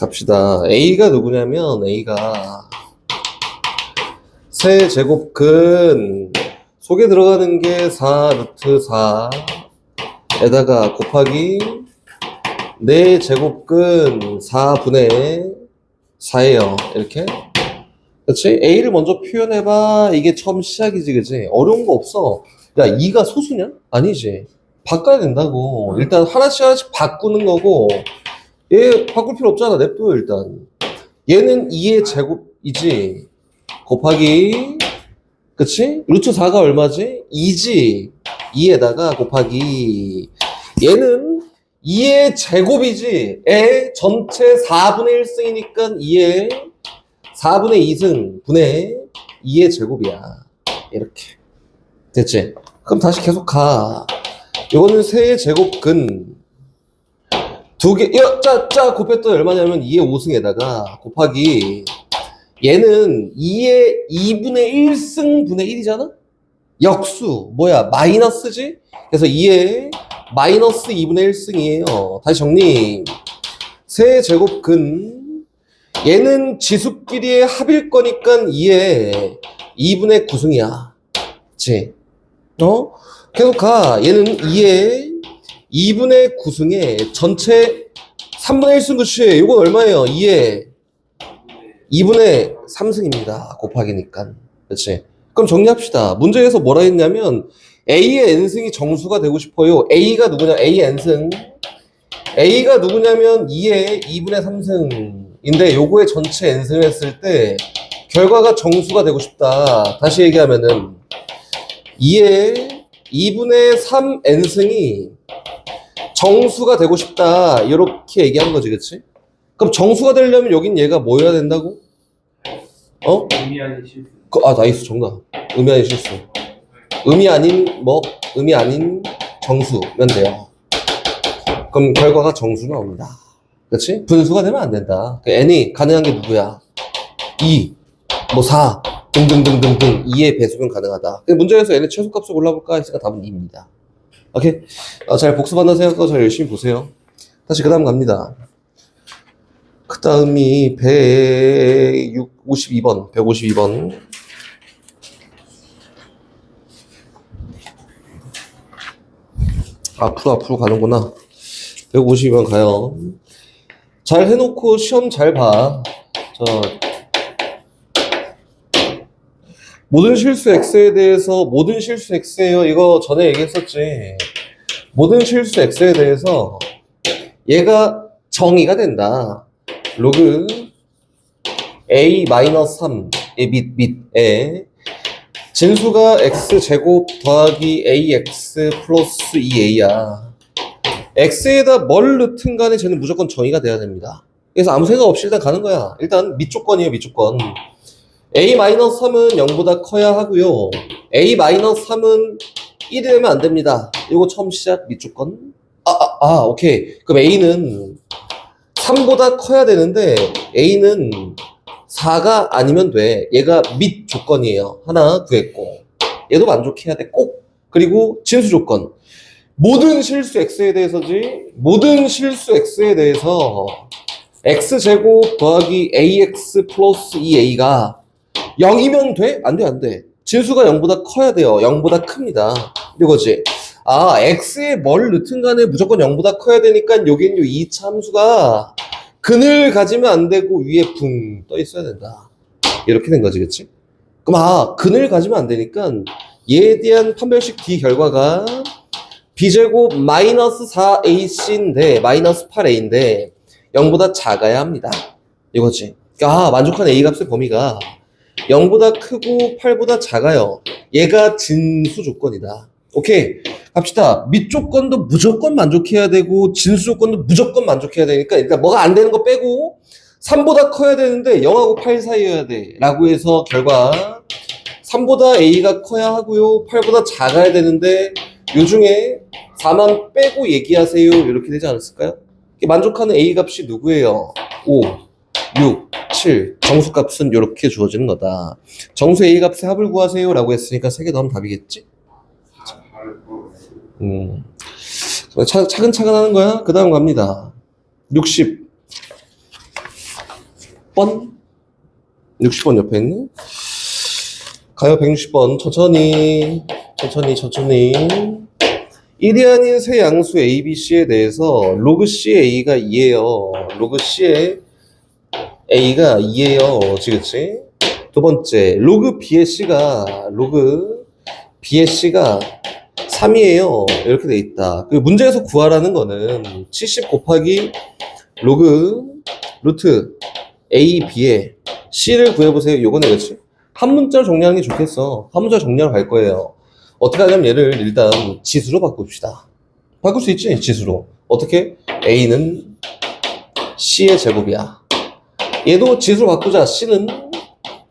갑시다. A가 누구냐면 A가 세제곱근 속에 들어가는 게 4 루트 4에다가 곱하기 4제곱근 4분의 4예요. 이렇게. 그렇지? A를 먼저 표현해봐. 이게 처음 시작이지, 그치? 어려운 거 없어. 야, 2가 소수냐? 아니지. 바꿔야 된다고. 일단 하나씩 하나씩 바꾸는 거고, 얘 바꿀 필요 없잖아. 냅둬요, 일단. 얘는 2의 제곱이지. 곱하기, 그치? 루트 4가 얼마지? 2지. 2에다가 곱하기, 얘는 2의 제곱이지. 애 전체 4분의 1승이니까 2의 4분의 2승 분의 2의 제곱이야. 이렇게. 됐지? 그럼 다시 계속 가. 이거는 세의 제곱근. 두 개, 곱했더니 얼마냐면 2의 5승에다가 곱하기. 얘는 2의 2분의 1승 분의 1이잖아? 역수. 뭐야? 마이너스지? 그래서 2의 마이너스 2분의 1승이에요. 다시 정리. 세의 제곱근. 얘는 지수끼리의 합일 거니까 2의 2분의 9승이야. 그치? 계속 가. 얘는 2의 2분의 9승에 전체 3분의 1승 그치? 이건 얼마예요? 2의 2분의 3승입니다. 곱하기니까. 그치? 그럼 정리합시다. 문제에서 뭐라 했냐면 A의 n승이 정수가 되고 싶어요. A가 누구냐? A의 n승. A가 누구냐면 2의 2분의 3승인데 요거의 전체 n승을 했을 때 결과가 정수가 되고 싶다. 다시 얘기하면은 2의 2분의 3 n승이 정수가 되고 싶다. 이렇게 얘기하는 거지, 그치? 그럼 정수가 되려면 여긴 얘가 뭐여야 된다고? 의미 아닌 실수. 나이스, 정답. 의미 아닌 실수. 의미 아닌 정수면 돼요. 그럼 결과가 정수 나옵니다. 그치? 분수가 되면 안 된다. n이 가능한 게 누구야? 2, 4, 등등등등등 2의 배수면 가능하다. 문제에서 n의 최소값을 골라볼까 했으니까 답은 2입니다. 오케이? 잘 복습한다 생각하고 잘 열심히 보세요. 다시 그 다음 갑니다. 그 다음이 152번. 앞으로 가는구나. 152번 가요. 잘 해놓고 시험 잘 봐. 모든 실수 x에 대해서 모든 실수 x예요. 이거 전에 얘기했었지. 모든 실수 x에 대해서 얘가 정의가 된다. 로그 a-3의 밑에 진수가 x제곱 더하기 ax 플러스 2a야. x에다 뭘 넣든 간에 쟤는 무조건 정의가 돼야 됩니다. 그래서 아무 생각 없이 일단 가는 거야. 일단 밑조건이에요, 밑조건. a-3은 0보다 커야 하고요. a-3은 1이 되면 안 됩니다. 이거 처음 시작 밑조건. 오케이. 그럼 a는 3보다 커야 되는데 a는 4가 아니면 돼. 얘가 밑조건이에요. 하나 구했고. 얘도 만족해야 돼. 꼭. 그리고 진수 조건. 모든 실수 x에 대해서지. 모든 실수 x에 대해서 x제곱 더하기 ax 플러스 2a가 0이면 돼? 안 돼, 안 돼. 진수가 0보다 커야 돼요. 0보다 큽니다. 이거지. x에 뭘 넣든 간에 무조건 0보다 커야 되니까 여긴 요 2차 함수가 근을 가지면 안 되고 위에 붕 떠 있어야 된다. 이렇게 된 거지, 그치? 그럼 근을 가지면 안 되니까 얘에 대한 판별식 D 결과가 b제곱 마이너스 4ac인데 마이너스 8a인데 0보다 작아야 합니다. 이거지. 만족한 a 값의 범위가 0보다 크고 8보다 작아요. 얘가 진수 조건이다. 오케이. 갑시다. 밑조건도 무조건 만족해야 되고 진수 조건도 무조건 만족해야 되니까 일단 뭐가 안 되는 거 빼고 3보다 커야 되는데 0하고 8 사이여야 돼 라고 해서 결과 3보다 a가 커야 하고요 8보다 작아야 되는데 요 중에 4만 빼고 얘기하세요. 이렇게 되지 않았을까요? 만족하는 a 값이 누구예요? 5, 6, 7 정수값은 이렇게 주어지는 거다. 정수 a 값의 합을 구하세요 라고 했으니까 3개 더하면 답이겠지? 차근차근 하는 거야. 그 다음 갑니다. 60 160번? 60번 옆에 있네? 가요 160번. 천천히. 1이 아닌 세 양수 A, B, C에 대해서 로그 C의 A가 2예요. 로그 C의 A가 2예요. 그치? 두 번째, 로그 B의 C가 3이에요. 이렇게 돼 있다. 그 문제에서 구하라는 거는 70 곱하기 로그 루트 A, B의 C를 구해보세요. 요거네, 그치? 한 문자로 정리하는 게 좋겠어. 한 문자로 정리하러 갈 거예요. 어떻게 하냐면 얘를 일단 지수로 바꿉시다. 바꿀 수 있지? 지수로. 어떻게? A는 C의 제곱이야. 얘도 지수로 바꾸자. C는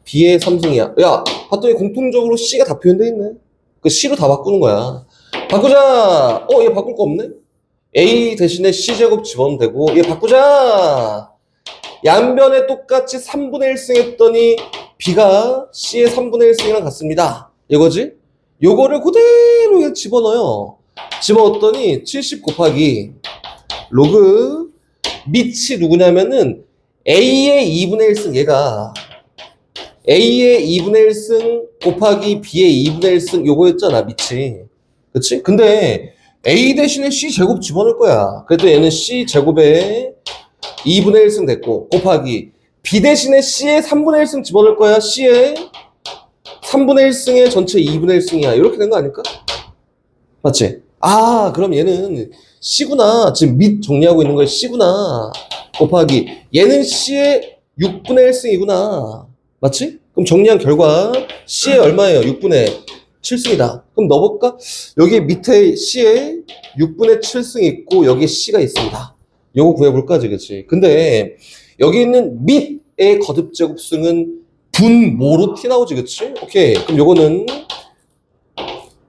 B의 3승이야. 야, 봤더니 공통적으로 C가 다 표현되어 있네. 그 C로 다 바꾸는 거야. 바꾸자! 얘 바꿀 거 없네? A 대신에 C제곱 집어넣으면 되고, 얘 바꾸자! 양변에 똑같이 3분의 1승 했더니 B가 C의 3분의 1승이랑 같습니다. 이거지? 요거를 그대로 집어넣어요. 집어넣었더니 70 곱하기 로그 밑이 누구냐면은 A의 2분의 1승 얘가 A의 2분의 1승 곱하기 B의 2분의 1승 요거였잖아 밑이. 그치? 근데 A 대신에 C 제곱 집어넣을 거야. 그래도 얘는 C 제곱에 2분의 1승 됐고 곱하기 B 대신에 C의 3분의 1승 집어넣을 거야. C의 3분의 1승의 전체 2분의 1승이야. 이렇게 된 거 아닐까? 맞지? 아, 그럼 얘는 C구나. 지금 밑 정리하고 있는 거야. C구나. 곱하기 얘는 C의 6분의 1승이구나. 맞지? 그럼 정리한 결과 C의 얼마예요? 6분의 7승이다. 그럼 넣어볼까? 여기 밑에 C의 6분의 7승이 있고 여기에 C가 있습니다. 요거 구해볼까? 그치? 근데 여기 있는 밑의 거듭제곱승은 분모로 티 나오지, 그치? 오케이. 그럼 요거는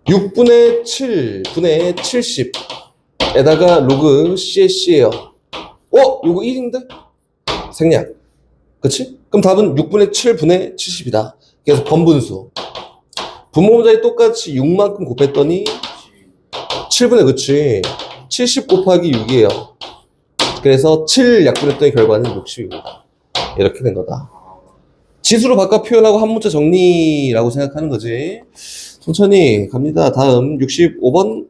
6분의 7분의 70에다가 로그 C의 C예요. 요거 1인데? 생략. 그치? 그럼 답은 6분의 7분의 70이다. 그래서 번분수. 분모자리 똑같이 6만큼 곱했더니 7분의 그치? 70 곱하기 6이에요. 그래서 7 약분했더니 결과는 60입니다. 이렇게 된 거다. 지수로 바꿔 표현하고 한 문자 정리라고 생각하는 거지. 천천히 갑니다. 다음 65번.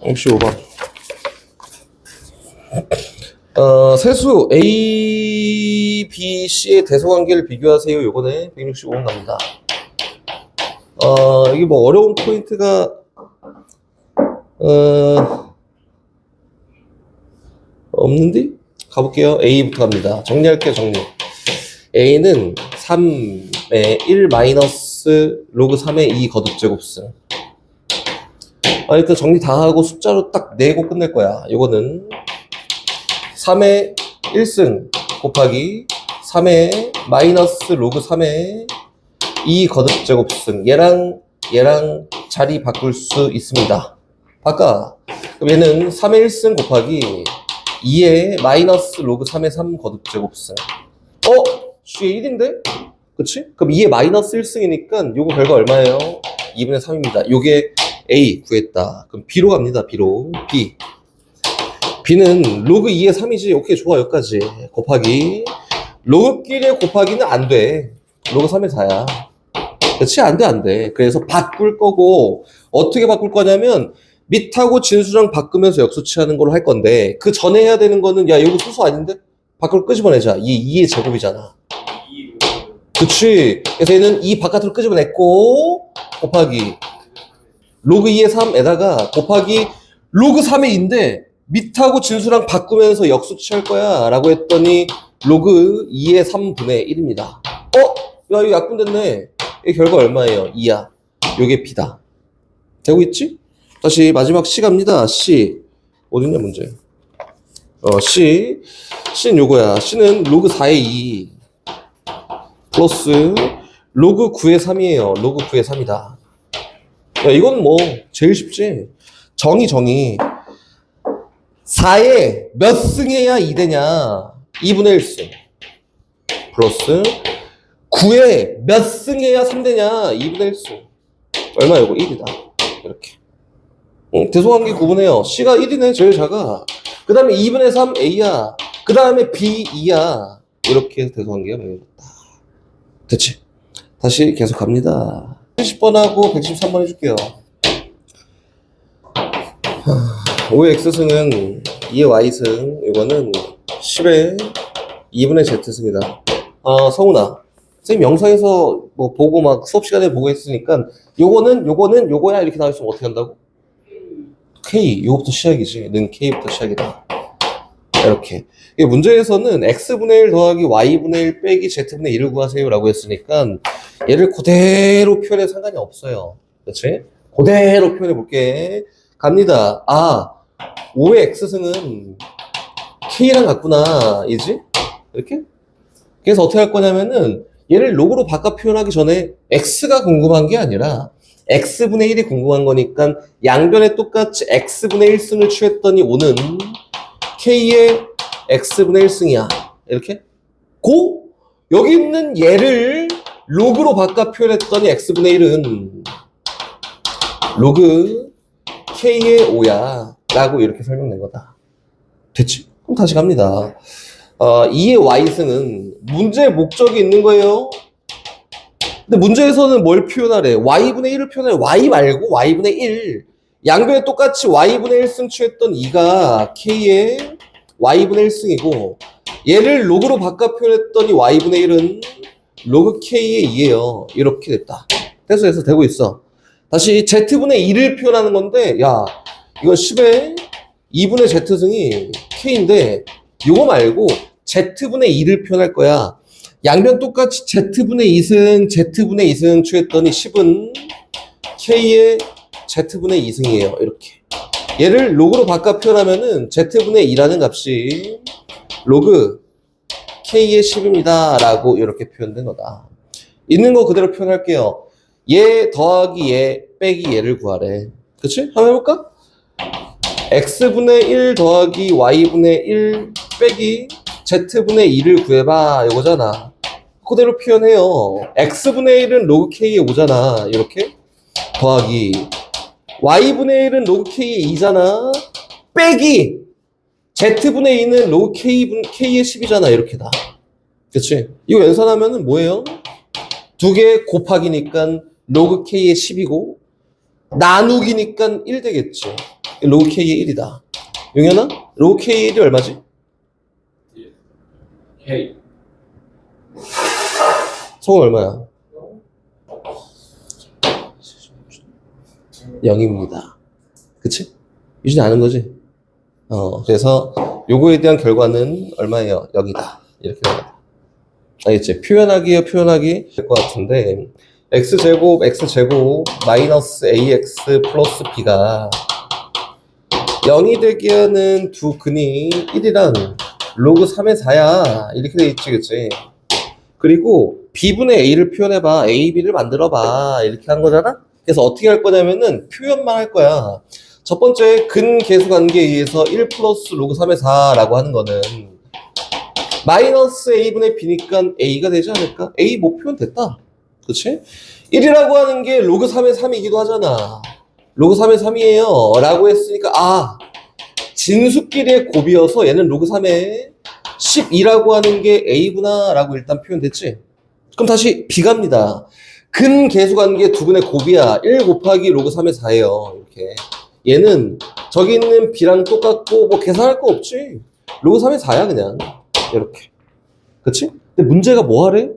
65번. 세수 A, B, C의 대소관계를 비교하세요. 요거네. 165번 갑니다. 이게 뭐 어려운 포인트가 없는데? 가볼게요. A부터 갑니다. 정리할게요, 정리. A는 3의 1 마이너스 로그 3의 2 거듭제곱승. 일단 정리 다 하고 숫자로 딱 내고 끝낼 거야. 요거는 3의 1승 곱하기 3의 마이너스 로그 3의 2 거듭제곱승. 얘랑 자리 바꿀 수 있습니다. 바꿔. 그럼 얘는 3의 1승 곱하기 2의 마이너스 로그 3의 3 거듭제곱승. C의 1인데? 그치? 그럼 2의 마이너스 1승이니까 요거 결과 얼마예요? 2분의 3입니다. 요게 A 구했다. 그럼 B로 갑니다. B로. B는 로그 2의 3이지. 오케이, 좋아. 여기까지. 곱하기. 로그끼리의 곱하기는 안 돼. 로그 3의 4야. 그치? 안 돼. 그래서 바꿀 거고, 어떻게 바꿀 거냐면, 밑하고 진수랑 바꾸면서 역수치하는 걸로 할 건데, 그 전에 해야 되는 거는, 야, 여기 수수 아닌데? 밖으로 끄집어내자. 이 2의 제곱이잖아. 그치? 그래서 얘는 2 바깥으로 끄집어냈고, 곱하기. 로그 2의 3에다가 곱하기 로그 3의 2인데, 밑하고 진수랑 바꾸면서 역수치할 거야. 라고 했더니, 로그 2의 3분의 1입니다. 야, 이거 약분됐네. 이 결과 얼마예요? 2야. 요게 B다. 되고 있지? 다시 마지막 C 갑니다. C. 어딨냐, 문제. C는 요거야. C는 로그 4의 2 플러스 로그 9의 3이에요. 로그 9의 3이다. 야, 이건 뭐 제일 쉽지. 정의. 4에 몇 승해야 2되냐? 2분의 1승. 플러스 9에 몇 승해야 3되냐? 2분의 1승. 얼마 요거? 1이다. 이렇게. 대소관계 구분해요. C가 1이네, 제일 작아. 그 다음에 2분의 3 A야. 그 다음에 B 2야. 이렇게 해서 대소관계가 매겨졌다. 됐지? 다시 계속 갑니다. 70번하고 113번 해줄게요. 5의 X승은 2의 Y승, 이거는 10의 2분의 Z승이다. 성훈아. 선생님 영상에서 뭐 보고 막 수업 시간에 보고 했으니까 요거는 요거야 이렇게 나와있으면 어떻게 한다고? K, 요거부터 시작이지. 는 K부터 시작이다. 이렇게. 이게 문제에서는 X분의 1 더하기 Y분의 1 빼기 Z분의 1을 구하세요 라고 했으니까 얘를 그대로 표현해도 상관이 없어요. 그렇지? 그대로 표현해 볼게. 갑니다. 5의 X승은 K랑 같구나. 이지? 이렇게? 그래서 어떻게 할 거냐면은 얘를 로그로 바꿔 표현하기 전에 X가 궁금한 게 아니라 X분의 1이 궁금한 거니까 양변에 똑같이 X분의 1승을 취했더니 5는 K의 X분의 1승이야. 이렇게? 여기 있는 얘를 로그로 바꿔 표현했더니 X분의 1은 로그 K의 5야. 라고 이렇게 설명된 거다. 됐지? 그럼 다시 갑니다. 2의 Y승은 문제의 목적이 있는 거예요. 근데 문제에서는 뭘 표현하래? Y분의 1을 표현하래. Y 말고 Y분의 1. 양변에 똑같이 Y분의 1승 취했던 2가 K의 Y분의 1승이고 얘를 로그로 바꿔 표현했더니 Y분의 1은 로그 K의 2예요. 이렇게 됐다. 됐어 되고 있어. 다시 Z분의 2를 표현하는 건데 야 이건 10의 2분의 Z승이 K인데 이거 말고 Z분의 2를 표현할 거야. 양변 똑같이 Z분의 2승, Z분의 2승 취했더니 10은 K의 Z분의 2승이에요. 이렇게. 얘를 로그로 바꿔 표현하면은 Z분의 2라는 값이 로그 K의 10입니다. 라고 이렇게 표현된 거다. 있는 거 그대로 표현할게요. 얘 더하기 얘 빼기 얘를 구하래. 그치? 한번 해볼까? X분의 1 더하기 Y분의 1 빼기 Z분의 2를 구해봐. 이거잖아. 그대로 표현해요. X분의 1은 로그 K의 5잖아. 이렇게. 더하기 Y분의 1은 로그 K의 2잖아. 빼기 Z분의 2는 로그 K의 10이잖아. 이렇게다. 그치? 이거 연산하면은 뭐예요? 두 개 곱하기니까 로그 K의 10이고 나누기니까 1 되겠지. 로그 K의 1이다. 용현아? 로그 K의 1이 얼마지? K. 성은 얼마야? 0입니다. 그치? 유진이 아는 거지? 그래서 요거에 대한 결과는 얼마예요? 0이다. 이렇게 나옵니다. 알겠지? 표현하기 될 것 같은데 x제곱 마이너스 ax 플러스 b가 0이 되게 하는 두 근이 1이랑 로그 3의 4야. 이렇게 돼 있지, 그치? 그리고 b분의 a를 표현해봐. a, b를 만들어봐. 이렇게 한 거잖아? 그래서 어떻게 할 거냐면은 표현만 할 거야. 첫 번째 근계수 관계에 의해서 1 플러스 로그 3의 4라고 하는 거는 마이너스 a분의 b니까 a가 되지 않을까? a 뭐 표현 됐다. 그치? 1이라고 하는 게 로그 3의 3이기도 하잖아. 로그 3의 3이에요. 라고 했으니까 진수끼리의 곱이어서 얘는 로그 3의 12라고 하는 게 a구나 라고 일단 표현됐지? 그럼 다시 b 갑니다. 근계수관계 두 분의 곱이야. 1 곱하기 로그 3의 4예요. 이렇게. 얘는 저기 있는 b랑 똑같고 뭐 계산할 거 없지. 로그 3의 4야 그냥. 이렇게. 그치? 근데 문제가 뭐 하래?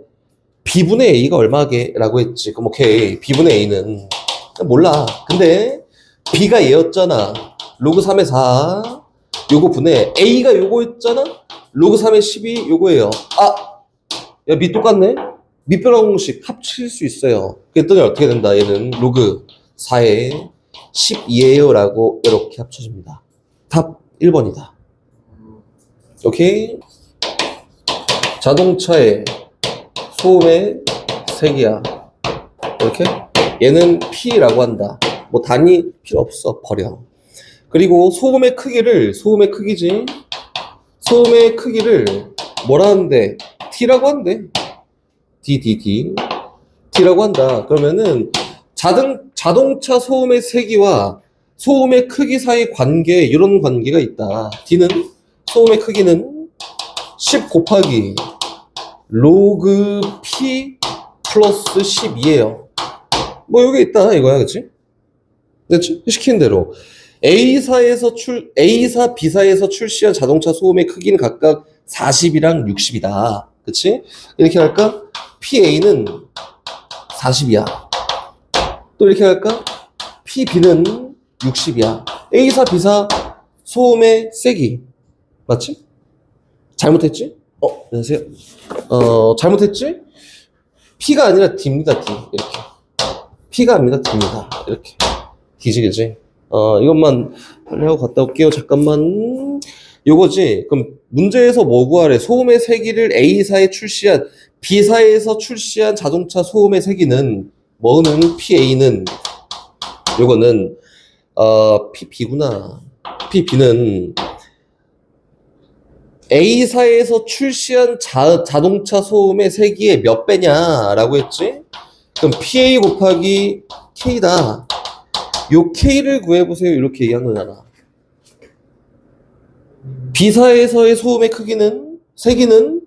b분의 a가 얼마게? 라고 했지. 그럼 오케이. b분의 a는 몰라. 근데 b가 얘였잖아. 로그 3의 4 요거 분의 a가 요거였잖아. 로그 3의 12 요거예요. 야 미 똑같네? 밑변화 공식 합칠 수 있어요. 그랬더니 어떻게 된다? 얘는 로그 4의 12예요 라고 이렇게 합쳐집니다. 답 1번이다. 오케이? 자동차의 소음의 색이야. 이렇게? 얘는 P라고 한다. 뭐 단위 필요 없어. 버려. 그리고 소음의 크기를 소음의 크기를 뭐라 하는데? T라고 한대. T라고 한다. 그러면은 자동차 소음의 세기와 소음의 크기 사이 관계, 이런 관계가 있다. D는 소음의 크기는 10 곱하기 로그 P 플러스 12예요. 뭐 여기 있다 이거야, 그치? 그치? 시킨 대로 A사에서 A사, B사에서 출시한 자동차 소음의 크기는 각각 40이랑 60이다. 그치? 이렇게 할까? PA는 40이야. 또 이렇게 할까? PB는 60이야. A사, B사 소음의 세기. 맞지? 잘못했지? 안녕하세요. 잘못했지? P가 아니라 D입니다, D. 이렇게. P가 아니라 D입니다. 이렇게. D지, 그지? 이것만 빨리 하고 갔다 올게요. 잠깐만. 요거지. 그럼 문제에서 뭐 구하래? 소음의 세기를 A사에 출시한, B사에서 출시한 자동차 소음의 세기는, 뭐는 PA는, 요거는, PB구나. PB는 A사에서 출시한 자동차 소음의 세기의 몇 배냐라고 했지? 그럼 PA 곱하기 K다. 요 K를 구해보세요. 이렇게 얘기한 거잖아. B사에서의 소음의 크기는, 세기는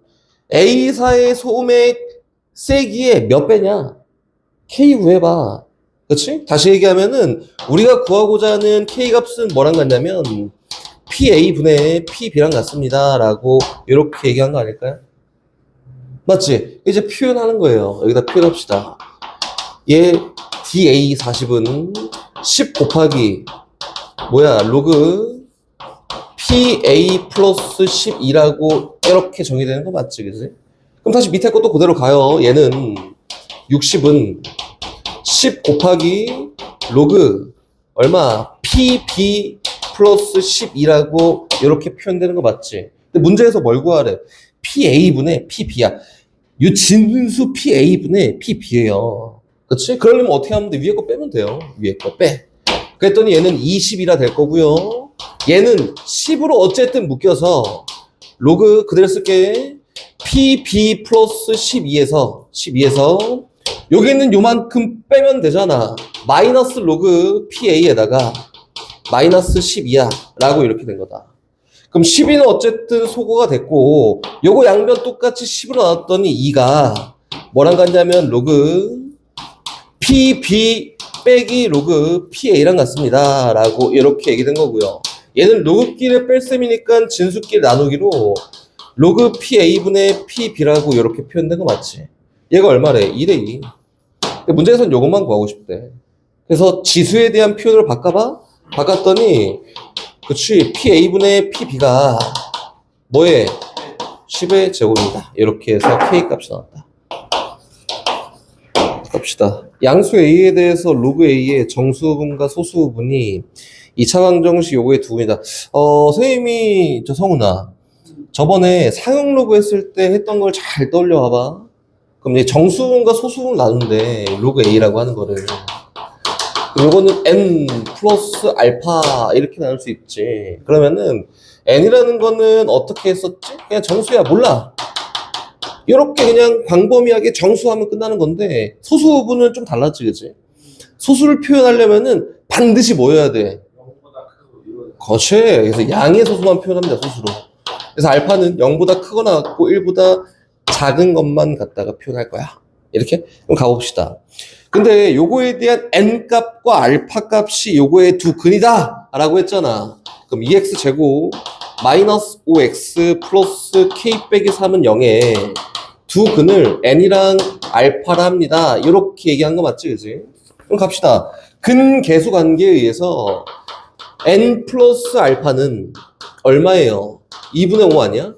A사의 소음의 세기의 몇 배냐? K 구해봐. 그치? 다시 얘기하면은, 우리가 구하고자 하는 K 값은 뭐랑 같냐면, PA분의 PB랑 같습니다. 라고, 이렇게 얘기한 거 아닐까요? 맞지? 이제 표현하는 거예요. 여기다 표현합시다. 얘, DA 40은 10 곱하기, 로그 PA 플러스 12라고 이렇게 정의되는 거 맞지, 그지? 그럼 다시 밑에 것도 그대로 가요. 얘는 60은 10 곱하기 로그 얼마? PB 플러스 12라고 이렇게 표현되는 거 맞지? 근데 문제에서 뭘 구하래? PA분의 PB야. 이 진수 PA분의 PB예요. 그치? 그러려면 어떻게 하면 돼? 위에 거 빼면 돼요. 위에 거 빼. 그랬더니 얘는 20이라 될 거고요. 얘는 10으로 어쨌든 묶여서 로그 그대로 쓸게. PB 플러스 12에서 여기 있는 요만큼 빼면 되잖아. 마이너스 로그 PA에다가 마이너스 12야 라고 이렇게 된 거다. 그럼 12는 어쨌든 소거가 됐고 요거 양변 똑같이 10으로 나왔더니 2가 뭐랑 같냐면 로그 PB 빼기 로그 PA랑 같습니다 라고 이렇게 얘기된 거고요. 얘는 로그끼리 뺄셈이니까 진수끼리 나누기로 로그 PA분의 PB라고 이렇게 표현된 거 맞지? 얘가 얼마래? 2대 2. 근데 문제에서는 요것만 구하고 싶대. 그래서 지수에 대한 표현을 바꿨더니 그치, PA분의 PB가 뭐에? 10의 제곱입니다. 이렇게 해서 K 값이 나왔다. 갑시다. 양수 A에 대해서 로그 A의 정수분과 소수분이 2차 방정식 요거의 두 분이다. 선생님이, 성훈아, 저번에 사용 로그 했을 때 했던 걸 잘 떠올려 봐봐. 그럼 이제 정수분과 소수분을 나누는데 로그 A라고 하는 거를. 요거는 n 플러스 알파 이렇게 나눌 수 있지. 그러면은 n이라는 거는 어떻게 했었지? 그냥 정수야, 몰라. 이렇게 그냥 광범위하게 정수하면 끝나는 건데 소수분은 좀 달랐지, 그치? 소수를 표현하려면은 반드시 뭐여야 돼? 그렇지. 그래서 양의 소수만 표현합니다, 소수로. 그래서 알파는 0보다 크거나 같고 1보다 작은 것만 갖다가 표현할 거야. 이렇게? 그럼 가봅시다. 근데 요거에 대한 n값과 알파 값이 요거의 두 근이다 라고 했잖아. 그럼 2x 제곱 마이너스 5x 플러스 k 빼기 3은 0에 두 근을 n이랑 알파라 합니다. 이렇게 얘기한 거 맞지, 그지? 그럼 갑시다. 근계수 관계에 의해서 n 플러스 알파는 얼마예요? 2분의 5 아니야?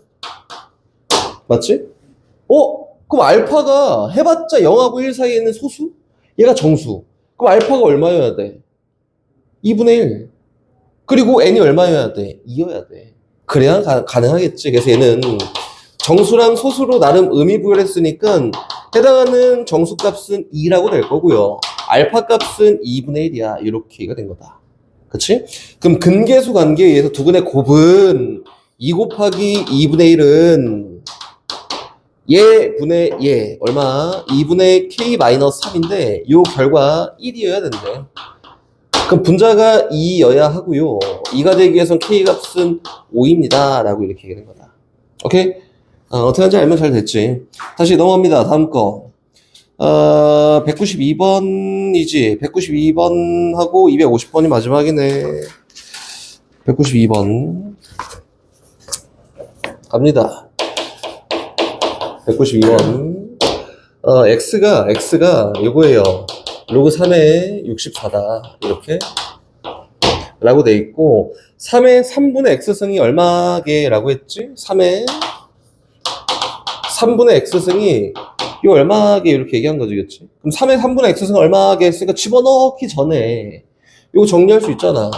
맞지? 그럼 알파가 해봤자 0하고 1 사이에 있는 소수? 얘가 정수. 그럼 알파가 얼마여야 돼? 2분의 1. 그리고 n이 얼마여야 돼? 2여야 돼. 그래야 가능하겠지. 그래서 얘는 정수랑 소수로 나름 의미 부여를 했으니까 해당하는 정수값은 2라고 될 거고요. 알파 값은 2분의 1이야. 이렇게가 된 거다. 그치? 그럼 근계수 관계에 의해서 두 근의 곱은 2 곱하기 2분의 1은 얘 분의 얘 얼마? 2분의 k 마이너스 3인데 요 결과 1이어야 된대. 그럼 분자가 2여야 하고요. 2가 되기 위해선 K값은 5입니다. 라고 이렇게 얘기하는 거다. 오케이? 어떻게 하는지 알면 잘 됐지. 다시 넘어갑니다. 다음 거. 192번이지. 192번하고 250번이 마지막이네. 192번. 갑니다. 192번. x가 요거예요. 로그 3의 64다. 이렇게. 라고 돼 있고, 3의 3분의 x승이 얼마게? 라고 했지? 3의 3분의 x승이 이거 얼마게? 이렇게 얘기한 거지, 그치? 그럼 3의 3분의 x승 얼마게 했으니까 집어넣기 전에 이거 정리할 수 있잖아.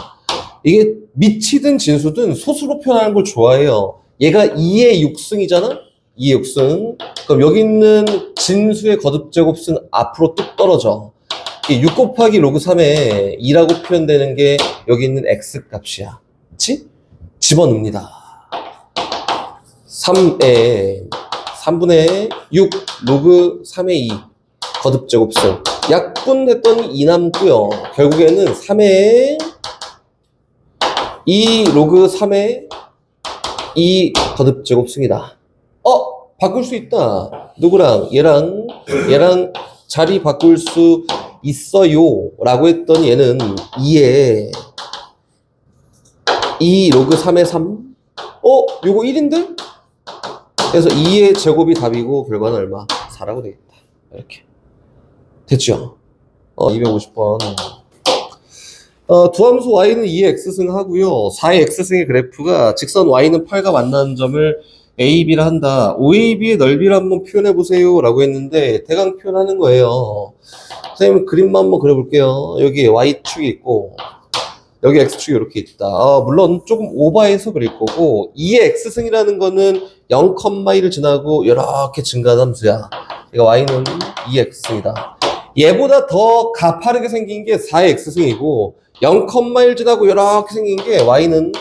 이게 미치든 진수든 소수로 표현하는 걸 좋아해요. 얘가 2의 6승이잖아? 2의 6승. 그럼 여기 있는 진수의 거듭제곱승 앞으로 뚝 떨어져. 6 곱하기 로그 3에 2라고 표현되는 게 여기 있는 x 값이야. 그치? 집어넣습니다. 3에 3분의 6 로그 3의 2 거듭제곱승. 약분했더니 2 남고요. 결국에는 3의 2 로그 3의 2 거듭제곱승이다. 바꿀 수 있다. 누구랑? 얘랑 자리 바꿀 수 있어요. 라고 했더니 얘는 2에 2 로그 3의 3. 요거 1인데? 그래서 2의 제곱이 답이고 결과는 얼마? 4라고 되겠다. 이렇게. 됐죠? 250번. 두 함수 y는 2의 x승 하고요. 4의 x승의 그래프가 직선 y는 8과 만나는 점을 AB라 한다. OAB의 넓이를 한번 표현해 보세요. 라고 했는데 대강 표현하는 거예요. 선생님 그림만 한번 그려볼게요. 여기 y축이 있고 여기 x축이 이렇게 있다. 물론 조금 오버해서 그릴 거고 2의 x승이라는 거는 0,1을 지나고 이렇게 증가한 함수야. 그러니까 y는 2의 x승이다. 얘보다 더 가파르게 생긴 게 4의 x승이고 0,1 지나고 이렇게 생긴 게 y는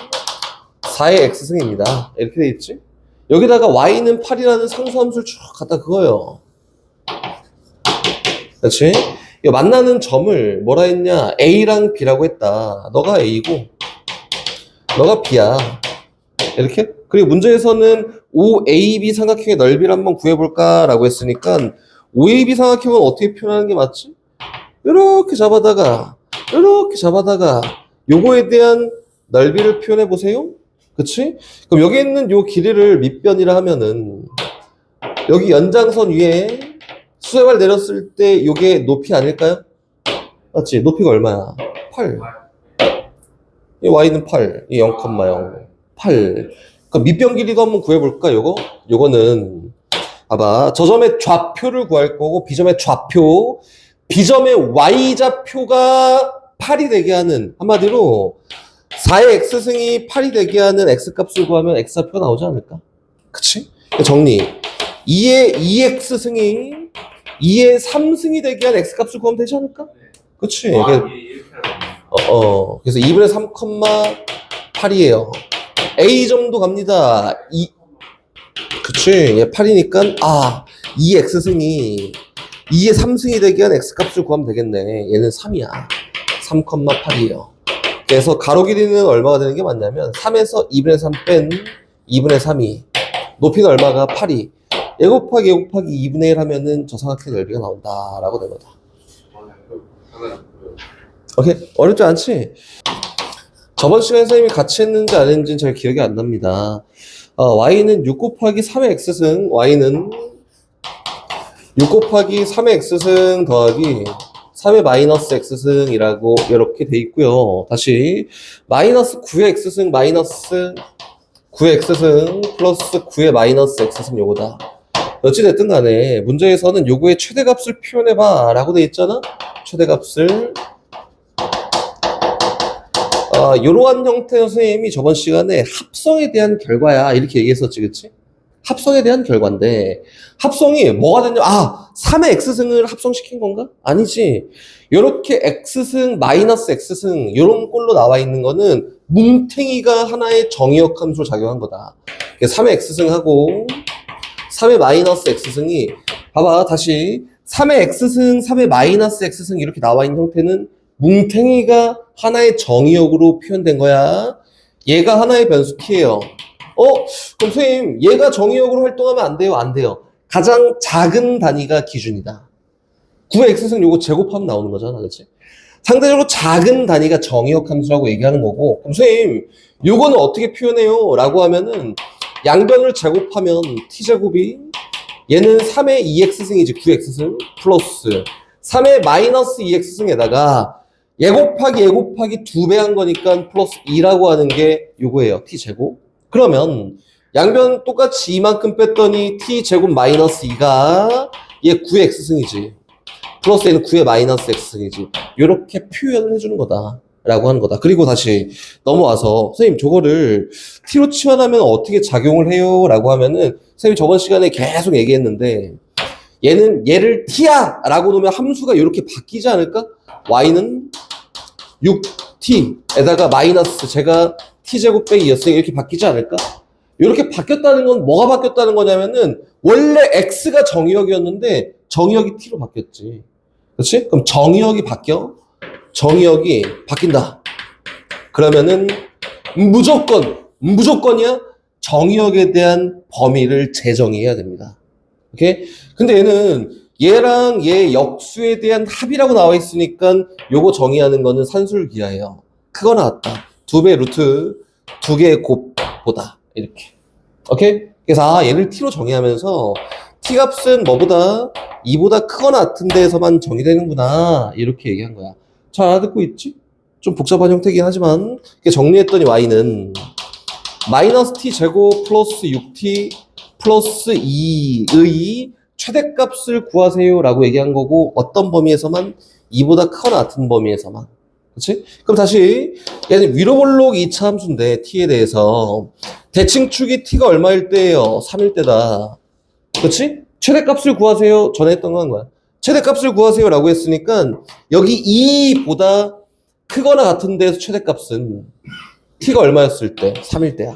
4의 x승입니다. 이렇게 돼 있지? 여기다가 y는 8이라는 상수함수를 쭉 갖다 그어요. 그렇지? 이 만나는 점을 뭐라 했냐? A랑 B라고 했다. 너가 A고 너가 B야. 이렇게? 그리고 문제에서는 OAB 삼각형의 넓이를 한번 구해볼까? 라고 했으니까 OAB 삼각형은 어떻게 표현하는 게 맞지? 이렇게 잡아다가 요거에 대한 넓이를 표현해 보세요. 그치? 그럼 여기 있는 요 길이를 밑변이라 하면은 여기 연장선 위에 수세발 내렸을 때 요게 높이 아닐까요? 맞지? 높이가 얼마야? 8. 이 y는 8. 이 0,0. 8. 그럼 밑변 길이도 한번 구해볼까? 요거는 봐봐. 저 점의 좌표를 구할 거고 B점의 좌표. B점의 y좌표가 8이 되게 하는 한마디로 4의 x승이 8이 되게 하는 x값을 구하면 x좌표가 나오지 않을까? 그치? 정리. 2의 2x승이 2의 3승이 되게 한 x값을 구하면 되지 않을까? 그치? 그래서 2분의 3,8이에요. a점도 갑니다. 그치? 얘 8이니까 2x승이 2의 3승이 되게 한 x값을 구하면 되겠네. 얘는 3이야. 3,8이에요. 그래서 가로 길이는 얼마가 되는 게 맞냐면 3에서 2분의 3 뺀 2분의 3이 높이는 얼마가 8이 얘 곱하기 2분의 1 하면은 저 삼각형의 넓이가 나온다 라고 된 거다. 오케이? 어렵지 않지? 저번 시간에 선생님이 같이 했는지 안 했는지는 잘 기억이 안 납니다. y는 6 곱하기 3의 x승 y는 6 곱하기 3의 x승 더하기 3의 마이너스 x승이라고 이렇게 돼 있고요. 다시 마이너스 9의 x승 마이너스 9의 x승 플러스 9의 마이너스 x승 요거다. 어찌됐든 간에 문제에서는 요거의 최대값을 표현해봐 라고 돼 있잖아. 최대값을 이러한 형태의 선생님이 저번 시간에 합성에 대한 결과야 이렇게 얘기했었지, 그치? 합성에 대한 결과인데 합성이 뭐가 됐냐? 3의 x승을 합성시킨 건가? 아니지. 이렇게 x승 마이너스 x승 이런 꼴로 나와 있는 거는 뭉탱이가 하나의 정의역 함수로 작용한 거다. 3의 x승하고 3의 마이너스 x승이 봐봐 다시 3의 x승 3의 마이너스 x승 이렇게 나와 있는 형태는 뭉탱이가 하나의 정의역으로 표현된 거야. 얘가 하나의 변수 t예요. 그럼 선생님 얘가 정의역으로 활동하면 안 돼요? 안 돼요. 가장 작은 단위가 기준이다. 9x승 요거 제곱하면 나오는 거잖아, 그렇지? 상대적으로 작은 단위가 정의역 함수라고 얘기하는 거고, 그럼 선생님 요거는 어떻게 표현해요? 라고 하면은 양변을 제곱하면 t제곱이 얘는 3의 2x승이지 9x승 플러스 3의 마이너스 2x승에다가 얘 곱하기 2배 한 거니까 플러스 2라고 하는 게 요거예요. t제곱. 그러면 양변 똑같이 이만큼 뺐더니 t제곱 마이너스 2가 얘 9x승이지. 플러스 얘는 9의 마이너스 x승이지. 요렇게 표현을 해주는 거다. 라고 하는 거다. 그리고 다시 넘어와서 선생님 저거를 t로 치환하면 어떻게 작용을 해요? 라고 하면은 선생님이 저번 시간에 계속 얘기했는데 얘는 얘를 t야! 라고 놓으면 함수가 이렇게 바뀌지 않을까? y는 6t에다가 마이너스 제가 t제곱 빼기 였으니까 이렇게 바뀌지 않을까? 이렇게 바뀌었다는 건 뭐가 바뀌었다는 거냐면은 원래 x가 정의역이었는데 정의역이 t로 바뀌었지. 그렇지? 그럼 정의역이 바뀌어? 정의역이 바뀐다. 그러면은 무조건이야? 정의역에 대한 범위를 재정의해야 됩니다. 오케이? 근데 얘는 얘랑 얘 역수에 대한 합이라고 나와 있으니까 요거 정의하는 거는 산술기하예요. 크거나 같다. 2배 루트 2개의 곱보다 이렇게. 오케이? 그래서 얘를 t로 정의하면서 t 값은 뭐보다 2보다 크거나 같은 데에서만 정의되는구나 이렇게 얘기한 거야. 잘 알아듣고 있지? 좀 복잡한 형태긴 하지만 정리했더니 y는 마이너스 t 제곱 플러스 6t 플러스 2의 최대값을 구하세요 라고 얘기한 거고 어떤 범위에서만 2보다 크거나 같은 범위에서만. 그렇지? 그럼 다시 얘는 위로 볼록 2차 함수인데 t에 대해서 대칭축이 t가 얼마일 때예요? 3일 때다. 그렇지? 최대값을 구하세요 전에 했던 거 한 거야. 최대값을 구하세요 라고 했으니까 여기 2보다 크거나 같은 데에서 최대값은 t가 얼마였을 때? 3일 때야.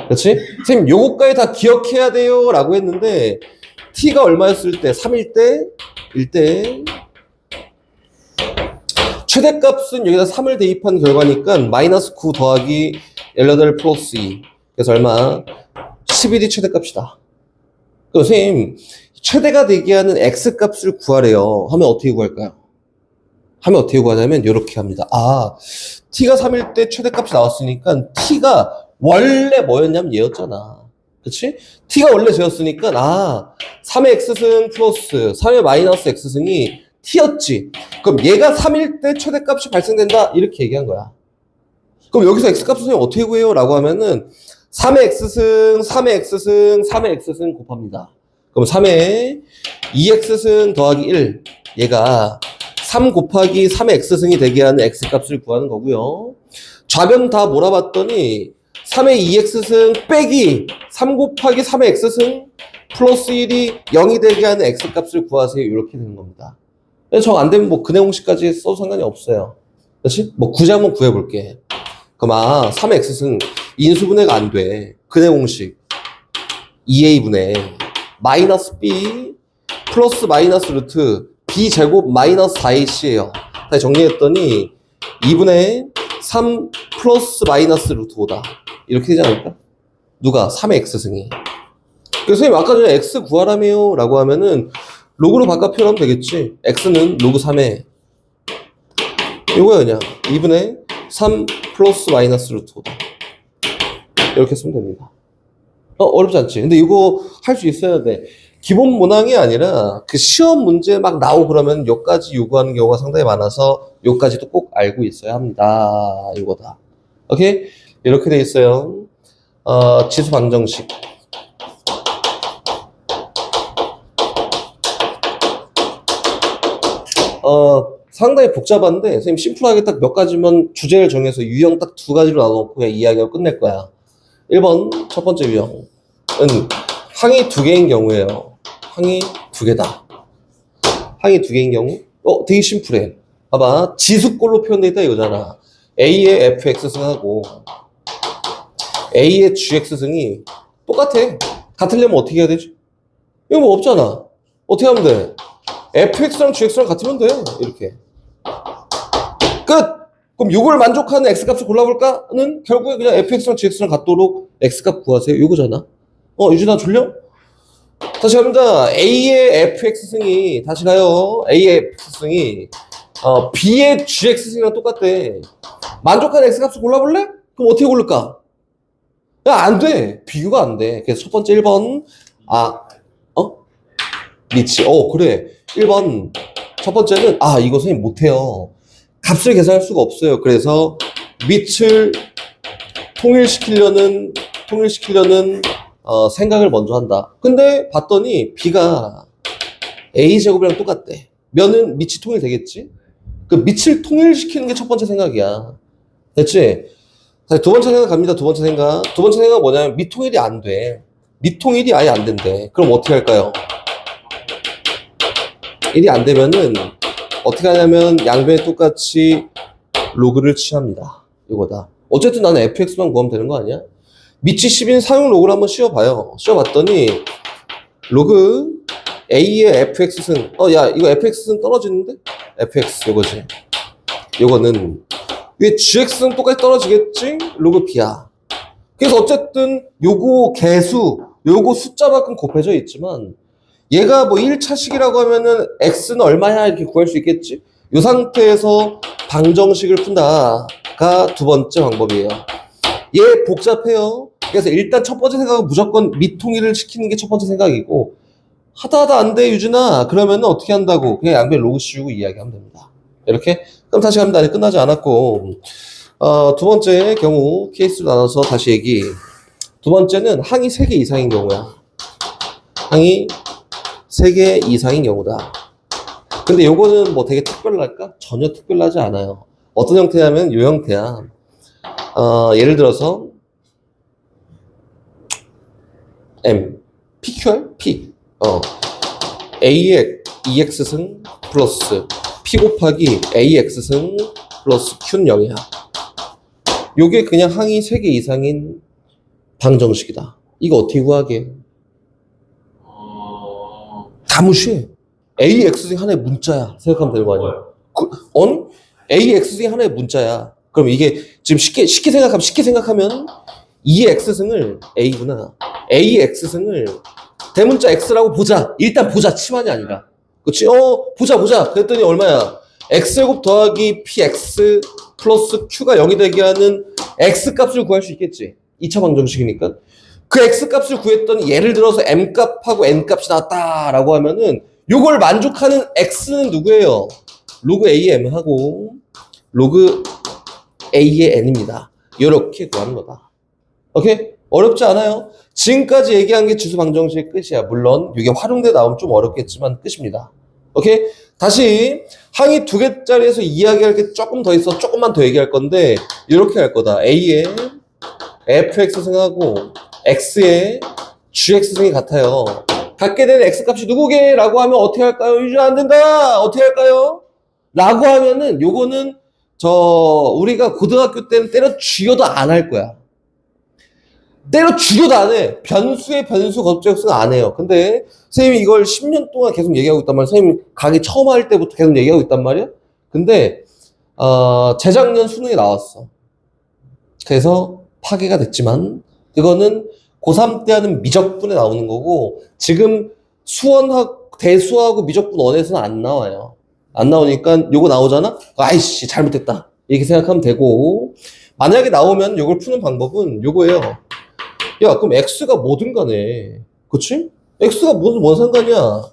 그렇지? 선생님 요거까지 다 기억해야 돼요 라고 했는데 t가 얼마였을 때? 3일 때? 1대 최대값은 여기다 3을 대입한 결과니까 마이너스 9 더하기 18 플러스 2 그래서 얼마? 11이 최대값이다. 그럼 선생님 최대가 되게 하는 x값을 구하래요. 하면 어떻게 구할까요? 하면 어떻게 구하냐면 이렇게 합니다. t가 3일 때 최대값이 나왔으니까 t가 원래 뭐였냐면 얘였잖아. 그치? t가 원래 쟤였으니까 3의 x승 플러스 3의 마이너스 x승이 t였지. 그럼 얘가 3일 때 최대값이 발생된다 이렇게 얘기한 거야. 그럼 여기서 x값 선생님 어떻게 구해요? 라고 하면은 3의 x승 3의 x승 3의 x승 곱합니다. 그럼 3의 2x승 더하기 1 얘가 3 곱하기 3의 x승이 되게 하는 x값을 구하는 거고요. 좌변 다 몰아봤더니 3의 2x승 빼기 3 곱하기 3의 x승 플러스 1이 0이 되게 하는 x값을 구하세요. 이렇게 되는 겁니다. 정 안 되면 뭐 근해 공식까지 써도 상관이 없어요. 그렇지? 뭐 굳이 한번 구해볼게. 그럼 3의 x승 인수분해가 안 돼. 근해 공식 2a분의 마이너스 b 플러스 마이너스 루트 b 제곱 마이너스 4ac예요. 다시 정리했더니 2분의 3 플러스 마이너스 루트 5다. 이렇게 되지 않을까? 누가? 3의 x승이. 그래서 선생님 아까 전에 x 구하라며요 라고 하면은 로그로 바꿔 표현하면 되겠지. x는 로그 3에 이거야 그냥 2분의 3 플러스 마이너스 루트 5다. 이렇게 쓰면 됩니다. 어렵지 않지? 근데 이거 할 수 있어야 돼. 기본 문항이 아니라 그 시험 문제 막 나오고 그러면 요까지 요구하는 경우가 상당히 많아서 요까지도 꼭 알고 있어야 합니다. 이거다. 오케이? 이렇게 돼 있어요. 지수 방정식. 상당히 복잡한데 선생님 심플하게 딱 몇 가지만 주제를 정해서 유형 딱 2가지로 나눠놓고 그냥 이야기하고 끝낼 거야. 1번 첫 번째 유형은 항이 2개인 경우예요. 항이 2개다. 항이 2개인 경우 되게 심플해. 봐봐. 지수꼴로 표현되어 있다 이거잖아. A의 fx승하고 A의 gx승이 똑같아. 같으려면 어떻게 해야 되지? 이거 뭐 없잖아. 어떻게 하면 돼? fx랑 gx랑 같으면 돼. 이렇게. 그럼 요걸 만족하는 x값을 골라볼까는 결국에 그냥 fx랑 gx랑 같도록 x값 구하세요. 요거잖아. 유준아 졸려? 다시 갑니다. a의 fx승이 다시 가요. a의 fx승이 b의 gx승이랑 똑같대. 만족하는 x값을 골라볼래? 그럼 어떻게 고를까? 야, 안 돼. 비교가 안 돼. 그래서 첫 번째 1번 미치. 그래. 1번 첫 번째는 이거 선생님 못해요. 값을 계산할 수가 없어요. 그래서 밑을 통일시키려는 생각을 먼저 한다. 근데 봤더니 b가 a제곱이랑 똑같대. 면은 밑이 통일되겠지? 그 밑을 통일시키는 게 첫 번째 생각이야. 됐지? 자, 두 번째 생각 갑니다. 두 번째 생각은 뭐냐면 밑통일이 안 돼. 밑통일이 아예 안 된대. 그럼 어떻게 할까요? 일이 안 되면은 어떻게 하냐면 양변에 똑같이 로그를 취합니다. 이거다. 어쨌든 나는 fx만 구하면 되는 거 아니야? 밑이 10인 사용 로그를 한번 씌워봐요. 씌워봤더니 로그 a의 fx승 야 이거 fx승 떨어지는데? fx 요거지. 요거는 왜 gx승 똑같이 떨어지겠지? 로그 b야. 그래서 어쨌든 요거 개수 요거 숫자만큼 곱해져 있지만 얘가 뭐 1차식이라고 하면은 x는 얼마야 이렇게 구할 수 있겠지? 이 상태에서 방정식을 푼다가 두 번째 방법이에요. 얘 복잡해요. 그래서 일단 첫 번째 생각은 무조건 밑통일을 시키는 게 첫 번째 생각이고 하다 안 돼 유준아 그러면은 어떻게 한다고 그냥 양변 로그 씌우고 이야기하면 됩니다. 이렇게 그럼 다시 갑니다. 아직 끝나지 않았고 두 번째 경우 케이스로 나눠서 다시 얘기. 두 번째는 항이 3개 이상인 경우야. 항이 3개 이상인 경우다. 근데 요거는 뭐 되게 특별할까? 전혀 특별하지 않아요. 어떤 형태냐면 요 형태야. 예를 들어서 M, PQR? P. A의 EX승 플러스 P 곱하기 AX승 플러스 Q는 0이야. 요게 그냥 항이 3개 이상인 방정식이다. 이거 어떻게 구하게? 다 무시해. AX승 하나의 문자야. 생각하면 되는 거 아니야? AX승 하나의 문자야. 그럼 이게 지금 쉽게 생각하면 이 X승을 A구나. AX승을 대문자 X라고 보자. 일단 보자. 치환이 아니라. 그치? 보자. 그랬더니 얼마야? X제곱 더하기 PX 플러스 Q가 0이 되게 하는 X값을 구할 수 있겠지. 2차 방정식이니까. 그 X값을 구했더니 예를 들어서 M값하고 N값이 나왔다라고 하면은 요걸 만족하는 X는 누구예요? 로그 A의 M하고 로그 A의 N입니다. 요렇게 구하는 거다. 오케이? 어렵지 않아요. 지금까지 얘기한 게 지수 방정식의 끝이야. 물론 이게 활용돼 나오면 좀 어렵겠지만 끝입니다. 오케이? 다시 항이 2개짜리에서 이야기할 게 조금 더 있어. 조금만 더 얘기할 건데 이렇게 할 거다. A의 fx승하고 x의 gx승이 같아요. 갖게 되는 x값이 누구게? 라고 하면 어떻게 할까요? 유지 안 된다. 어떻게 할까요? 라고 하면은 요거는 우리가 고등학교 때는 때려 죽여도 안 할 거야. 때려 죽여도 안 해. 변수의 변수 거듭적승 안 해요. 근데 선생님이 이걸 10년 동안 계속 얘기하고 있단 말이야. 선생님 강의 처음 할 때부터 계속 얘기하고 있단 말이야. 근데 재작년 수능에 나왔어. 그래서 파괴가 됐지만 그거는 고3 때 하는 미적분에 나오는 거고 지금 대수하고 미적분 원에서는 안 나와요. 안 나오니까 요거 나오잖아? 아이씨 잘못됐다. 이렇게 생각하면 되고 만약에 나오면 요걸 푸는 방법은 요거예요. 야 그럼 x가 뭐든 간에 그치? x가 뭔 상관이야.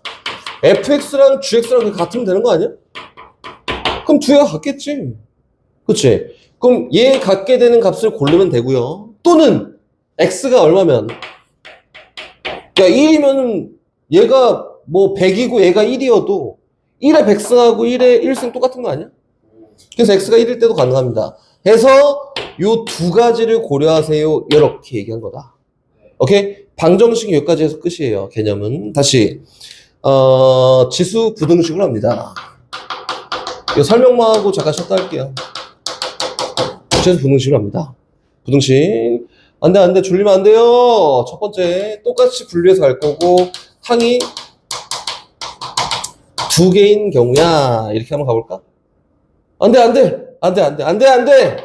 fx랑 gx랑 같으면 되는 거 아니야? 그럼 두 개가 같겠지. 그치? 그럼 얘 갖게 되는 값을 고르면 되고요. 또는 x가 얼마면 야 1이면은 얘가 뭐 100이고 얘가 1이어도 1의 100승하고 1의 1승 똑같은 거 아니야? 그래서 x가 1일 때도 가능합니다. 해서 요 두 가지를 고려하세요. 이렇게 얘기한 거다. 오케이? 방정식 여기까지 해서 끝이에요. 개념은. 다시 지수 부등식을 합니다. 이거 설명만 하고 잠깐 쉬었다 할게요. 지수 부등식을 합니다. 부등식. 안 돼. 줄이면 안 돼요. 첫 번째, 똑같이 분류해서 갈 거고, 항이 2개인 경우야. 이렇게 한번 가볼까? 안 돼. 안 돼.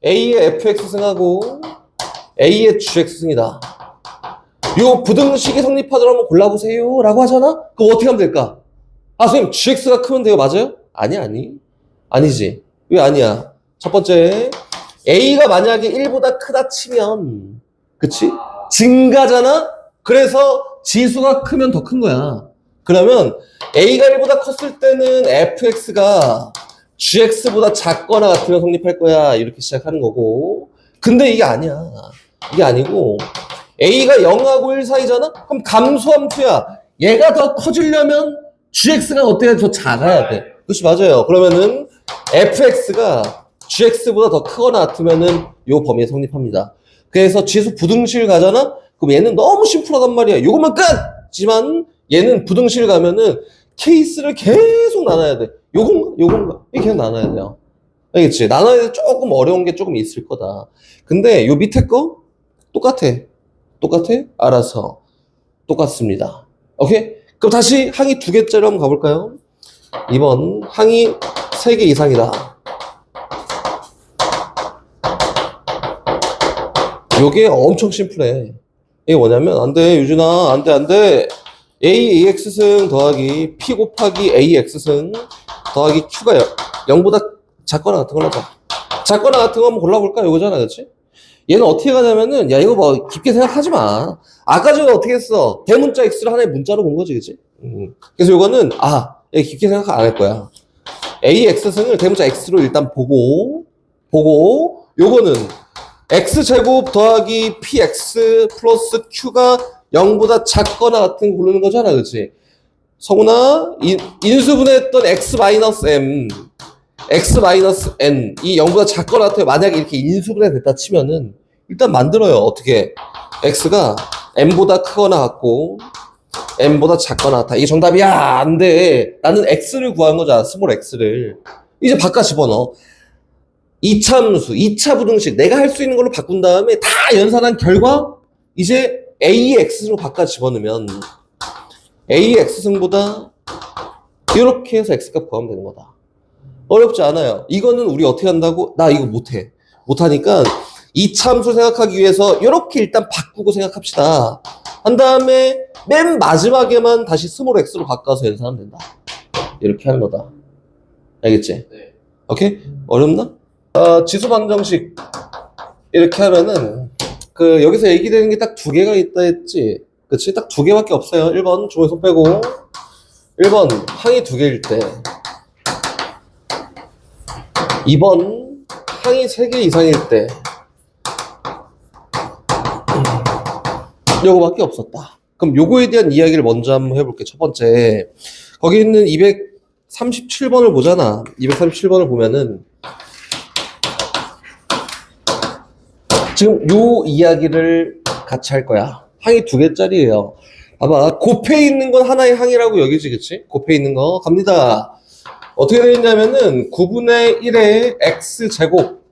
A의 fx 승하고 A의 gx 승이다. 요 부등식이 성립하도록 한번 골라보세요 라고 하잖아? 그럼 어떻게 하면 될까? 아, 선생님, gx가 크면 돼요. 맞아요? 아니지. 왜 아니야? 첫 번째, A가 만약에 1보다 크다 치면, 그치? 증가잖아? 그래서 지수가 크면 더 큰 거야. 그러면 A가 1보다 컸을 때는 fx가 gx보다 작거나 같으면 성립할 거야. 이렇게 시작하는 거고. 근데 이게 아니야. 이게 아니고, A가 0하고 1 사이잖아? 그럼 감소함수야. 얘가 더 커지려면 gx가 어때야 더 작아야 돼. 그렇지, 맞아요. 그러면은 fx가 gx보다 더 크거나 같으면은 요 범위에 성립합니다. 그래서 지수 부등식 가잖아? 그럼 얘는 너무 심플하단 말이야. 요것만 끝! 지만 얘는 부등식 가면은 케이스를 계속 나눠야 돼. 요건가? 이게 계속 나눠야 돼요. 알겠지? 나눠야 돼. 조금 어려운 게 조금 있을 거다. 근데 요 밑에 거 똑같아. 알아서 똑같습니다. 오케이? 그럼 다시 항이 2개짜리 한번 가볼까요? 2번 항이 3개 이상이다. 요게 엄청 심플해. 이게 뭐냐면 안 돼, 유준아. 안 돼. A, AX승 더하기 P 곱하기 AX승 더하기 Q가 0보다 작거나 같은 걸로 하자. 작거나 같은 거 한번 골라볼까? 요거잖아, 그렇지? 얘는 어떻게 가냐면은, 야, 이거 뭐 깊게 생각하지 마. 아까 전에 어떻게 했어? 대문자 X를 하나의 문자로 본 거지, 그치? 그래서 요거는, 얘 깊게 생각 안 할 거야. AX승을 대문자 X로 일단 보고, 요거는 X제곱 더하기 PX 플러스 Q가 0보다 작거나 같은 거 고르는 거잖아, 그치? 성훈아, 인수분해했던 X-M, X-N, 이 0보다 작거나 같아요. 만약에 이렇게 인수분해 됐다 치면은, 일단 만들어요. 어떻게? X가 M보다 크거나 같고, M보다 작거나 같아. 이게 정답이야? 안 돼. 나는 X를 구한 거잖아, 스몰 X를. 이제 바꿔 집어넣어. 2차 함수, 2차 부등식, 내가 할 수 있는 걸로 바꾼 다음에 다 연산한 결과, 이제 AX로 바꿔 집어넣으면, AX승보다 이렇게 해서 X값 구하면 되는 거다. 어렵지 않아요. 이거는 우리 어떻게 한다고? 나 이거 못해. 못하니까 2차 함수 생각하기 위해서 이렇게 일단 바꾸고 생각합시다. 한 다음에 맨 마지막에만 다시 스몰 X로 바꿔서 연산하면 된다. 이렇게 하는 거다. 알겠지? 네. 오케이? 어렵나? 지수 방정식 이렇게 하면은 여기서 얘기되는 게 딱 2개가 있다 했지? 그치? 딱 2개밖에 없어요. 1번 중에 손 빼고 1번 항이 2개일 때 2번 항이 3개 이상일 때 요거밖에 없었다. 그럼 요거에 대한 이야기를 먼저 한번 해볼게. 첫 번째, 거기 있는 237번을 보잖아. 237번을 보면은 지금 요 이야기를 같이 할 거야. 항이 2개짜리예요. 봐봐, 곱해 있는 건 하나의 항이라고 여기지, 그치? 곱해 있는 거 갑니다. 어떻게 되어 있냐면은 9분의 1의 x제곱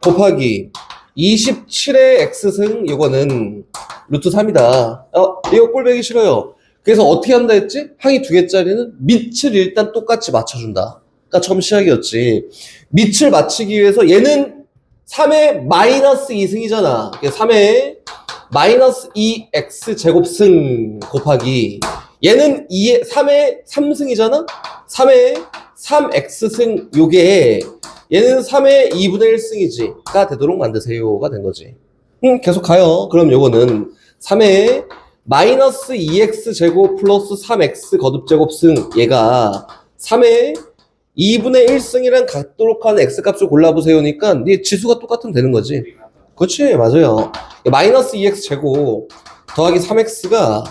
곱하기 27의 x승, 이거는 루트 3이다. 이거 꼴배기 싫어요. 그래서 어떻게 한다 했지? 항이 2개짜리는 밑을 일단 똑같이 맞춰준다. 그러니까 처음 시작이었지. 밑을 맞추기 위해서 얘는 3의 마이너스 2승이잖아. 3의 마이너스 2x 제곱승 곱하기 얘는 3의 3승이잖아? 3의 3x승 요게 얘는 3의 2분의 1승이지가 되도록 만드세요가 된 거지. 계속 가요. 그럼 요거는 3의 마이너스 2x 제곱 플러스 3x 거듭제곱승 얘가 3의 2분의 1승이랑 같도록 하는 x값을 골라보세요니까 네 지수가 똑같으면 되는 거지. 그렇지, 맞아요. 마이너스 2x 제곱 더하기 3x가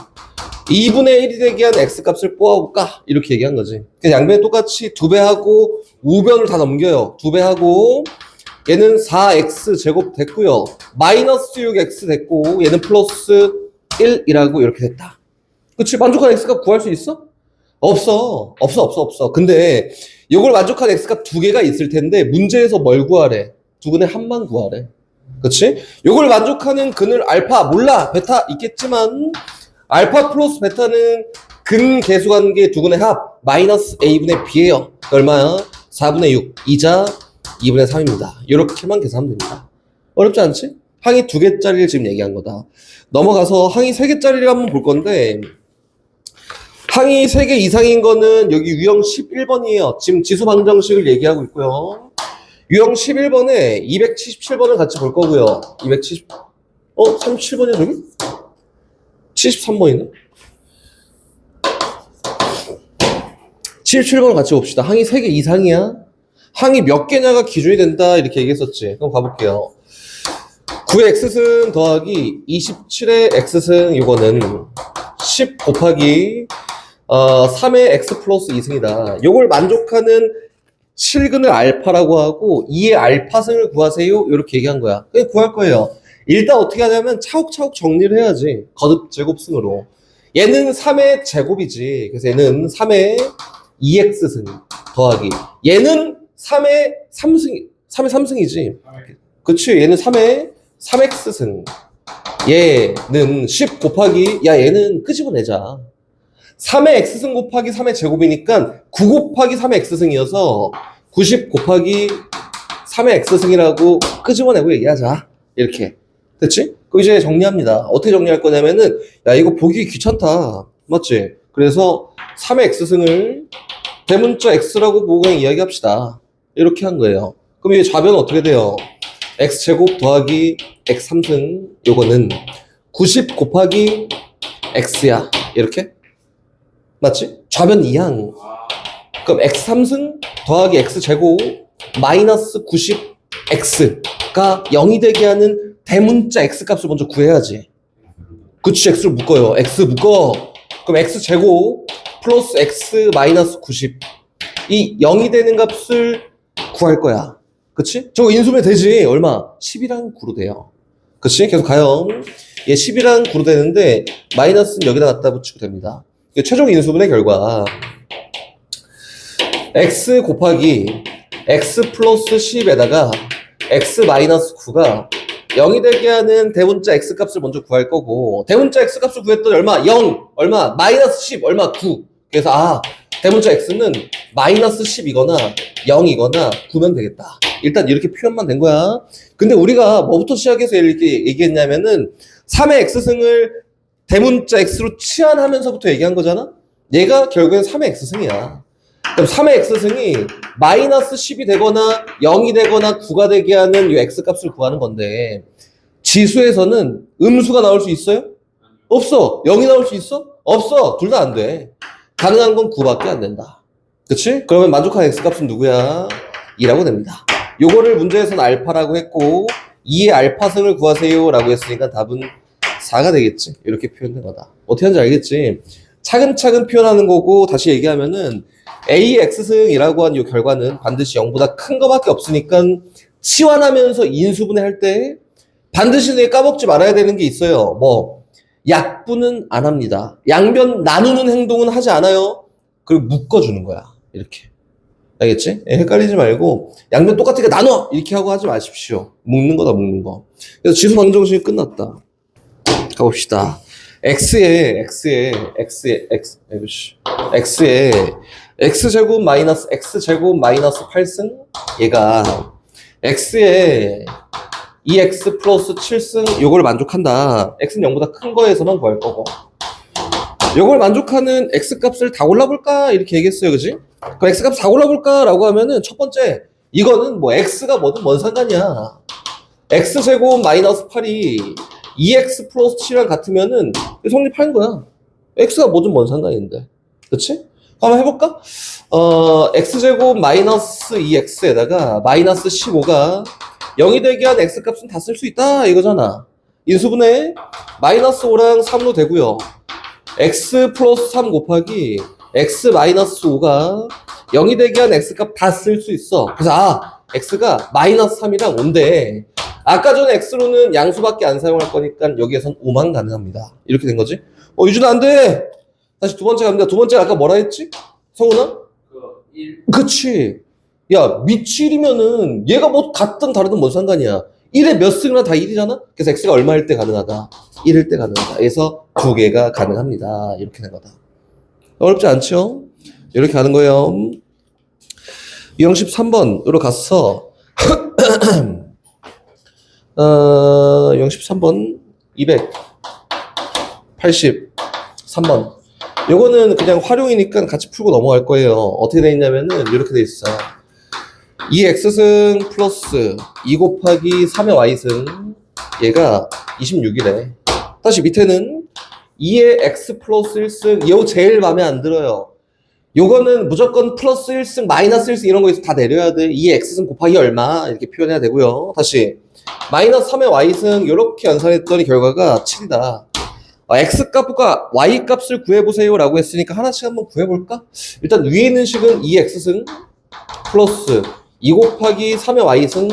2분의 1이 되게 한 x값을 뽑아볼까? 이렇게 얘기한 거지. 그래서 양변에 똑같이 2배하고 우변을 다 넘겨요. 2배하고 얘는 4x 제곱 됐고요. 마이너스 6x 됐고 얘는 플러스 1이라고 이렇게 됐다. 그치? 만족한 x값 구할 수 있어? 없어. 근데 이걸 만족한 x값 2개가 있을 텐데 문제에서 뭘 구하래? 2분의 1만 구하래. 그치? 이걸 만족하는 근을 알파, 몰라. 베타 있겠지만 알파 플러스 베타는 근계수관계 2분의 합 마이너스 a분의 b예요. 얼마야? 4분의 6 이자 2분의 3입니다. 이렇게만 계산하면 됩니다. 어렵지 않지? 항이 2개짜리를 지금 얘기한 거다. 넘어가서 항이 3개짜리를 한번 볼 건데 항이 3개 이상인 거는 여기 유형 11번이에요. 지금 지수 방정식을 얘기하고 있고요. 유형 11번에 277번을 같이 볼 거고요. 37번이야 저기? 73번이네? 77번을 같이 봅시다. 항이 3개 이상이야? 항이 몇 개냐가 기준이 된다 이렇게 얘기했었지. 그럼 가볼게요. 9의 x승 더하기 27의 x승 이거는 10 곱하기 3의 x 플러스 2승이다. 요걸 만족하는 실근을 알파라고 하고 2의 알파승을 구하세요 이렇게 얘기한 거야. 그냥 구할 거예요. 일단 어떻게 하냐면 차곡차곡 정리를 해야지. 거듭 제곱승으로. 얘는 3의 제곱이지. 그래서 얘는 3의 2x승 더하기 얘는 3의 3승이지. 그치? 얘는 3의 3x승. 얘는 10 곱하기 얘는 끄집어내자. 3의 x승 곱하기 3의 제곱이니까 9 곱하기 3의 x승이어서 90 곱하기 3의 x승이라고 끄집어내고 얘기하자. 이렇게. 됐지? 그럼 이제 정리합니다. 어떻게 정리할 거냐면은 이거 보기 귀찮다. 맞지? 그래서 3의 x승을 대문자 x라고 보고 그냥 이야기합시다. 이렇게 한 거예요. 그럼 이 좌변은 어떻게 돼요? x제곱 더하기 x3승 요거는 90 곱하기 x야. 이렇게? 맞지? 좌변 2항. 그럼 x3승 더하기 x제곱 마이너스 90x가 0이 되게 하는 대문자 x값을 먼저 구해야지. 그치? x를 묶어요. x 묶어. 그럼 x제곱 플러스 x 마이너스 90 이 0이 되는 값을 구할 거야. 그치? 저거 인수면 되지. 얼마? 10이랑 9로 돼요. 그치? 계속 가요. 얘 10이랑 9로 되는데 마이너스는 여기다 갖다 붙이고 됩니다. 최종 인수분의 결과 x 곱하기 x 플러스 10에다가 x 마이너스 9가 0이 되게 하는 대문자 x 값을 먼저 구할 거고 대문자 x 값을 구했더니 얼마? 0 얼마? 마이너스 10 얼마? 9 그래서 대문자 x는 마이너스 10이거나 0이거나 9면 되겠다. 일단 이렇게 표현만 된 거야. 근데 우리가 뭐부터 시작해서 이렇게 얘기했냐면은 3의 x승을 대문자 x로 치환하면서부터 얘기한 거잖아? 얘가 결국엔 3의 x승이야. 그럼 3의 x승이 마이너스 10이 되거나 0이 되거나 9가 되게 하는 이 x값을 구하는 건데 지수에서는 음수가 나올 수 있어요? 없어. 0이 나올 수 있어? 없어. 둘 다 안 돼. 가능한 건 9밖에 안 된다. 그치? 그러면 만족한 x값은 누구야? 2라고 됩니다. 요거를 문제에서는 알파라고 했고 2의 알파승을 구하세요 라고 했으니까 답은 4가 되겠지. 이렇게 표현된 거다. 어떻게 하는지 알겠지? 차근차근 표현하는 거고 다시 얘기하면은 AX승이라고 한 이 결과는 반드시 0보다 큰 거밖에 없으니까 치환하면서 인수분해 할 때 반드시 내 까먹지 말아야 되는 게 있어요. 약분은 안 합니다. 양변 나누는 행동은 하지 않아요. 그리고 묶어주는 거야. 이렇게. 알겠지? 헷갈리지 말고 양변 똑같으니까 나눠! 이렇게 하고 하지 마십시오. 묶는 거다 묶는 거. 그래서 지수 방정식이 끝났다. 가봅시다. x에 x제곱 마이너스 x제곱 마이너스 8승 얘가 x에 2x 플러스 7승 요걸 만족한다. x는 0보다 큰 거에서만 구할 거고 요걸 만족하는 x값을 다 골라볼까 이렇게 얘기했어요. 그지? 그럼 x값 다 골라볼까 라고 하면은 첫 번째 이거는 x가 뭐든 뭔 상관이야. x제곱 마이너스 8이 2x 플러스 7이랑 같으면은 성립하는 거야. x가 뭐든 뭔 상관인데. 그치? 한번 해볼까? x제곱 마이너스 2x에다가 마이너스 15가 0이 되게 한 x값은 다 쓸 수 있다 이거잖아. 인수분해 마이너스 5랑 3로 되고요. x 플러스 3 곱하기 x 마이너스 5가 0이 되게 한 x값 다 쓸 수 있어. 그래서 x가 마이너스 3이랑 5인데 아까 전에 x로는 양수밖에 안 사용할 거니까 여기에선 5만 가능합니다. 이렇게 된 거지. 유준아 안 돼. 다시 두 번째 갑니다. 두 번째 아까 뭐라 했지? 성훈아? 1. 그치. 야, 밑이 1이면은 얘가 뭐 같든 다르든 뭔 상관이야. 1에 몇 승이나 다 1이잖아? 그래서 x가 얼마일 때 가능하다? 1일 때 가능하다. 그래서 두 개가 가능합니다. 이렇게 된 거다. 어렵지 않죠? 이렇게 가는 거예요. 유형 13번으로 가서 영십 3번 283번 요거는 그냥 활용이니까 같이 풀고 넘어갈 거예요. 어떻게 돼 있냐면은 이렇게 돼 있어. 2x승 플러스 2 곱하기 3의 y승 얘가 26이래. 다시 밑에는 2의 x 플러스 1승 이거 제일 마음에 안 들어요. 요거는 무조건 플러스 1승 마이너스 1승 이런 거에서 다 내려야 돼. 2의 x승 곱하기 얼마 이렇게 표현해야 되고요. 다시 마이너스 3의 y승 이렇게 연산했더니 결과가 7이다. x 값과 y 값을 구해보세요 라고 했으니까 하나씩 한번 구해볼까? 일단 위에 있는 식은 2x승 플러스 2 곱하기 3의 y승은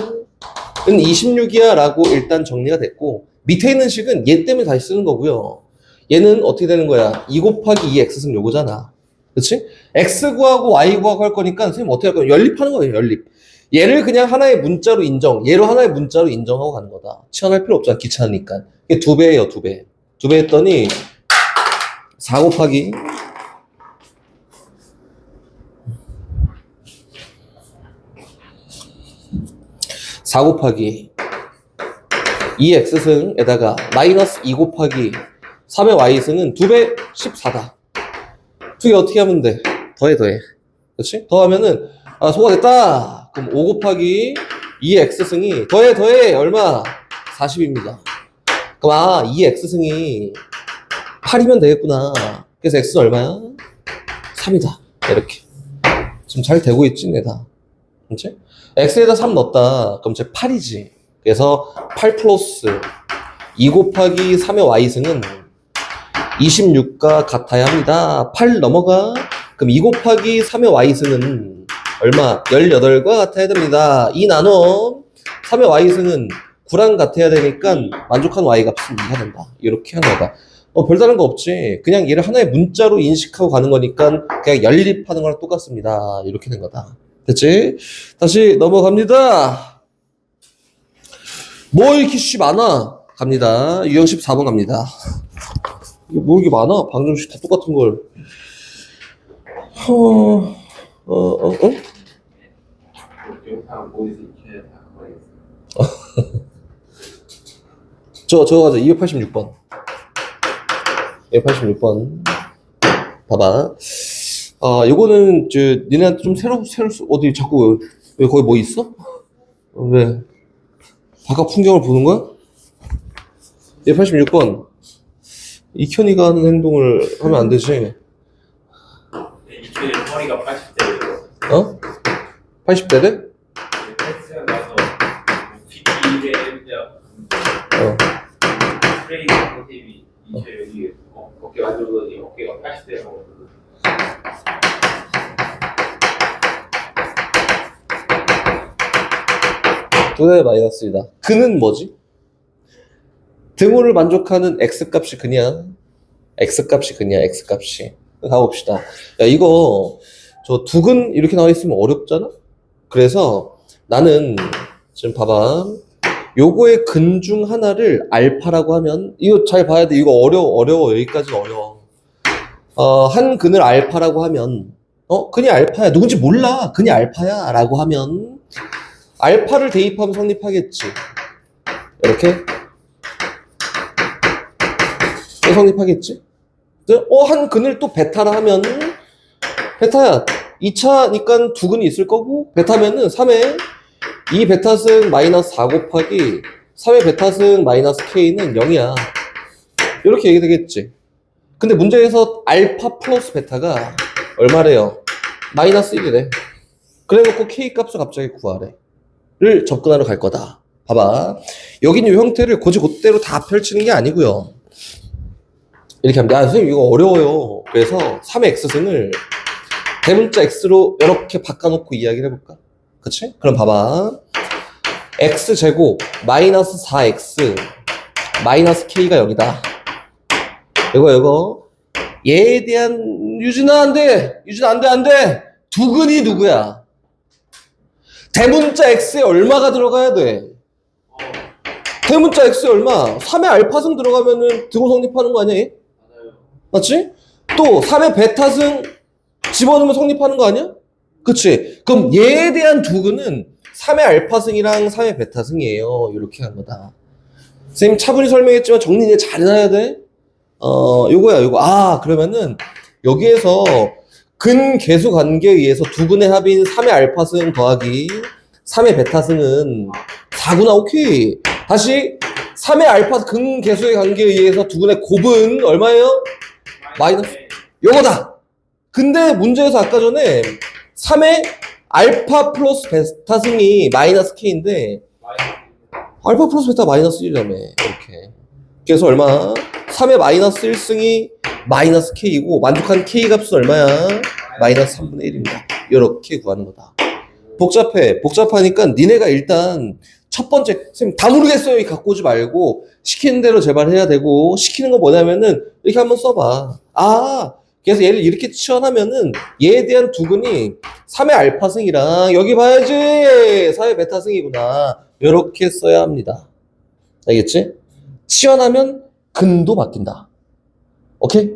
26이야 라고 일단 정리가 됐고 밑에 있는 식은 얘 때문에 다시 쓰는 거고요. 얘는 어떻게 되는 거야? 2 곱하기 2x승 요거잖아. 그치? x 구하고 y 구하고 할 거니까 선생님 어떻게 할 거야? 연립하는 거예요. 연립. 얘를 그냥 하나의 문자로 인정, 얘로 하나의 문자로 인정하고 가는 거다. 치환할 필요 없잖아. 귀찮으니까. 이게 2배예요. 2배. 2배 했더니 4 곱하기 4 곱하기 2x승에다가 마이너스 2 곱하기 3의 y승은 2배 14다. 두 개 어떻게 하면 돼? 더해. 그렇지? 더하면은 소가 됐다. 그럼 5 곱하기 2x승이 더해 얼마? 40입니다. 그럼 2x승이 8이면 되겠구나. 그래서 x는 얼마야? 3이다. 이렇게. 지금 잘 되고 있지, 내다. 그렇지? x에다 3 넣었다. 그럼 이제 8이지. 그래서 8 플러스 2 곱하기 3의 y승은 26과 같아야 합니다. 8 넘어가. 그럼 2 곱하기 3의 y승은 얼마? 18과 같아야 됩니다. 2 나눠 3의 y승은 9랑 같아야 되니까 만족한 y값은 2가 된다. 이렇게 하는 거다. 별다른 거 없지. 그냥 얘를 하나의 문자로 인식하고 가는 거니까 그냥 연립하는 거랑 똑같습니다. 이렇게 된 거다. 됐지? 다시 넘어갑니다. 뭐 이렇게 많아? 갑니다. 유형 14번 갑니다. 이게 뭐 이렇게 많아? 방금 다 똑같은 걸. 영상 어디서 익혀야 다 그거예요. 저거 가자. 286번. 286번. 봐봐. 요거는, 니네한테 좀 새로, 어디 자꾸, 왜 거기 뭐 있어? 왜? 바깥 풍경을 보는 거야? 286번. 이현이가 하는 행동을 하면 안 되지. 이렇게 허리가 80대예요. 어? 80대래? 헬스장 가서 PT 대 어. 트레이닝 선생님이 이제 여기 어깨 만들더니 어깨가 80대라고. 두 대 마이너스이다. 그는 뭐지? 등호를 만족하는 x값이 그냥 x값이. 가봅시다. 야, 이거 저 두근 이렇게 나와 있으면 어렵잖아? 그래서 나는 지금 봐봐. 요거의 근 중 하나를 알파라고 하면 이거 잘 봐야 돼. 이거 어려워. 여기까지는 어려워. 한 근을 알파라고 하면 근이 알파야. 누군지 몰라. 근이 알파야 라고 하면 알파를 대입하면 성립하겠지. 이렇게 성립하겠지? 한 근을 또 베타라 하면 베타야. 2차니까 두 근이 있을 거고 베타면은 3의 2 베타승 마이너스 4 곱하기 3의 베타승 마이너스 K는 0이야. 이렇게 얘기되겠지. 근데 문제에서 알파 플러스 베타가 얼마래요? 마이너스 1이래. 그래놓고 K 값을 갑자기 구하래. 를 접근하러 갈 거다. 봐봐. 여기는 이 형태를 그대로 다 펼치는 게 아니고요. 이렇게 하면 선생님 이거 어려워요. 그래서 3의 x승을 대문자 x로 이렇게 바꿔놓고 이야기를 해볼까? 그치? 그럼 봐봐. x제곱 마이너스 4x 마이너스 k가 여기다. 이거 얘에 대한 유진아 안 돼. 두근이 누구야? 대문자 x에 얼마가 들어가야 돼? 대문자 x에 얼마? 3의 알파승 들어가면은 등호 성립하는 거 아니야? 얘? 맞아요. 맞지? 또 3의 베타승 집어넣으면 성립하는 거 아니야? 그치? 그럼 얘에 대한 두근은 3의 알파승이랑 3의 베타승이에요. 이렇게 한 거다. 선생님 차분히 설명했지만 정리 이제 잘 해놔야 돼. 요거야, 요거. 그러면은 여기에서 근계수 관계에 의해서 두근의 합인 3의 알파승 더하기 3의 베타승은 4구나. 오케이. 다시 3의 알파 근계수의 관계에 의해서 두근의 곱은 얼마예요? 마이너스. 요거다. 근데 문제에서 아까 전에 3의 알파 플러스 베타승이 마이너스 K인데 알파 플러스 베타 마이너스 1이라며. 이렇게. 그래서 얼마? 3의 마이너스 1승이 마이너스 K이고 만족한 K 값은 얼마야? 마이너스 3분의 1입니다. 이렇게 구하는 거다. 복잡해. 복잡하니까 니네가 일단 첫 번째, 선생님 다 모르겠어요. 이 갖고 오지 말고 시키는 대로 제발 해야 되고, 시키는 거 뭐냐면은 이렇게 한번 써봐. 그래서 얘를 이렇게 치환하면은 얘에 대한 두근이 3의 알파승이랑 여기 봐야지 4의 베타승이구나. 이렇게 써야 합니다. 알겠지? 치환하면 근도 바뀐다. 오케이?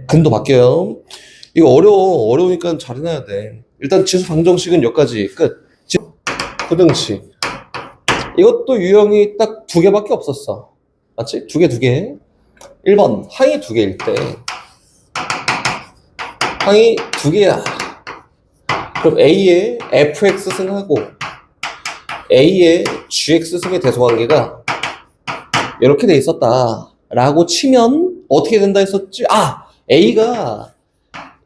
근도 바뀌어요. 이거 어려우니까 잘 해놔야 돼. 일단 지수 방정식은 여기까지 끝. 부등식. 이것도 유형이 딱 2개밖에 없었어. 맞지? 2개. 1번 항이 2개일 때 항이 2개야. 그럼 A의 fx승하고 A의 gx승의 대소관계가 이렇게 돼 있었다 라고 치면 어떻게 된다 했었지? A가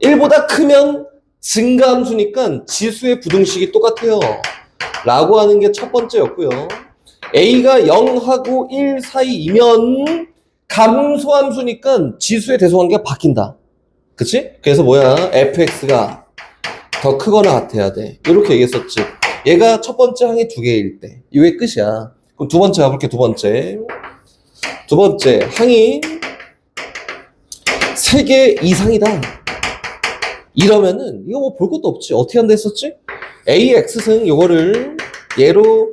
1보다 크면 증가함수니까 지수의 부등식이 똑같아요 라고 하는 게 첫 번째였고요. A가 0하고 1 사이이면 감소함수니까 지수의 대소관계가 바뀐다. 그치? 그래서 뭐야? fx가 더 크거나 같아야 돼. 이렇게 얘기했었지. 얘가 첫 번째 항이 2개일 때. 이게 끝이야. 그럼 두 번째 가볼게. 두 번째 항이 3개 이상이다. 이러면은 이거 뭐 볼 것도 없지. 어떻게 한다 했었지? AX승 요거를 얘로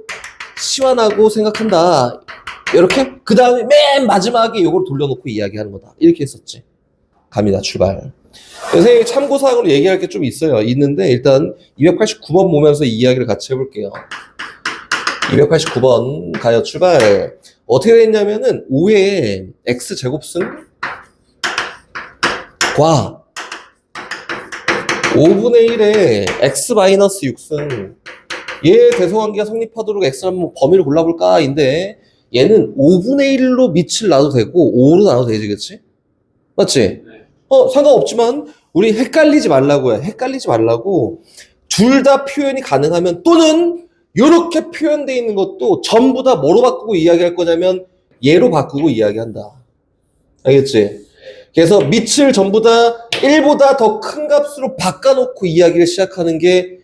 시환하고 생각한다. 이렇게? 그 다음에 맨 마지막에 요걸 돌려놓고 이야기하는 거다. 이렇게 했었지. 갑니다. 출발. 선생님 참고사항으로 얘기할 게 좀 있는데 일단 289번 보면서 이 이야기를 같이 해볼게요. 289번 가요. 출발. 어떻게 됐냐면은 5의 x제곱승과 5분의 1의 x-6승 얘 대소관계가 성립하도록 x를 한번 범위를 골라볼까? 인데 얘는 5분의 1로 밑을 놔도 되고 5로 놔도 되지, 그치? 맞지? 상관없지만 우리 헷갈리지 말라고요. 헷갈리지 말라고 둘 다 표현이 가능하면 또는 이렇게 표현되어 있는 것도 전부 다 뭐로 바꾸고 이야기할 거냐면 얘로 바꾸고 이야기한다. 알겠지? 그래서 밑을 전부 다 1보다 더 큰 값으로 바꿔놓고 이야기를 시작하는 게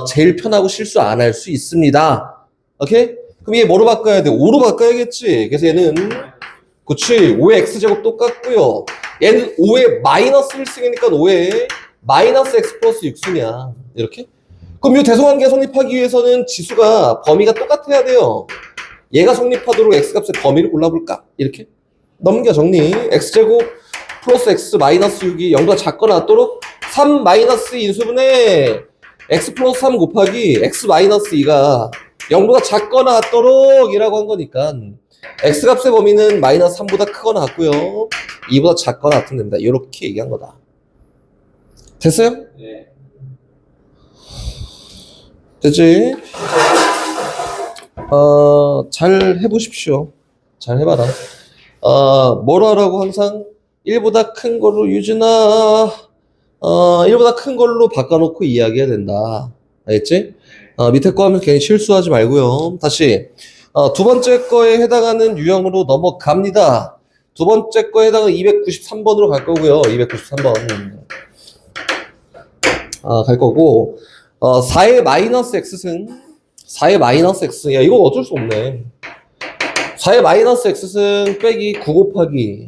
제일 편하고 실수 안 할 수 있습니다. 오케이? 그럼 얘 뭐로 바꿔야 돼? 5로 바꿔야겠지. 그래서 얘는 그치 5의 x제곱 똑같고요. 얘는 5의 마이너스 1승이니까 5의 마이너스 x 플러스 6승이야. 이렇게? 그럼 이 대소관계 성립하기 위해서는 지수가 범위가 똑같아야 돼요. 얘가 성립하도록 x값의 범위를 골라볼까? 이렇게 넘겨 정리. x제곱 플러스 x 마이너스 6이 0보다 작거나 같도록 3 마이너스 인수분의 x 플러스 3 곱하기 x 마이너스 2가 0보다 작거나 같도록 이라고 한 거니까 x값의 범위는 마이너스 3보다 크거나 같고요 2보다 작거나 같으면 됩니다. 이렇게 얘기한 거다. 됐어요? 네. 됐지? 잘 해보십시오. 잘 해봐라. 뭘 하라고 항상 1보다 큰 걸로 유진아 1보다 큰 걸로 바꿔놓고 이야기해야 된다. 알겠지? 밑에 거 하면 괜히 실수하지 말고요. 다시 두 번째 거에 해당하는 유형으로 넘어갑니다. 두 번째 거에 해당하는 293번으로 갈 거고요. 293번 갈 거고 4의 마이너스 x승 4의 마이너스 x승 야 이건 어쩔 수 없네. 4의 마이너스 x승 빼기 9 곱하기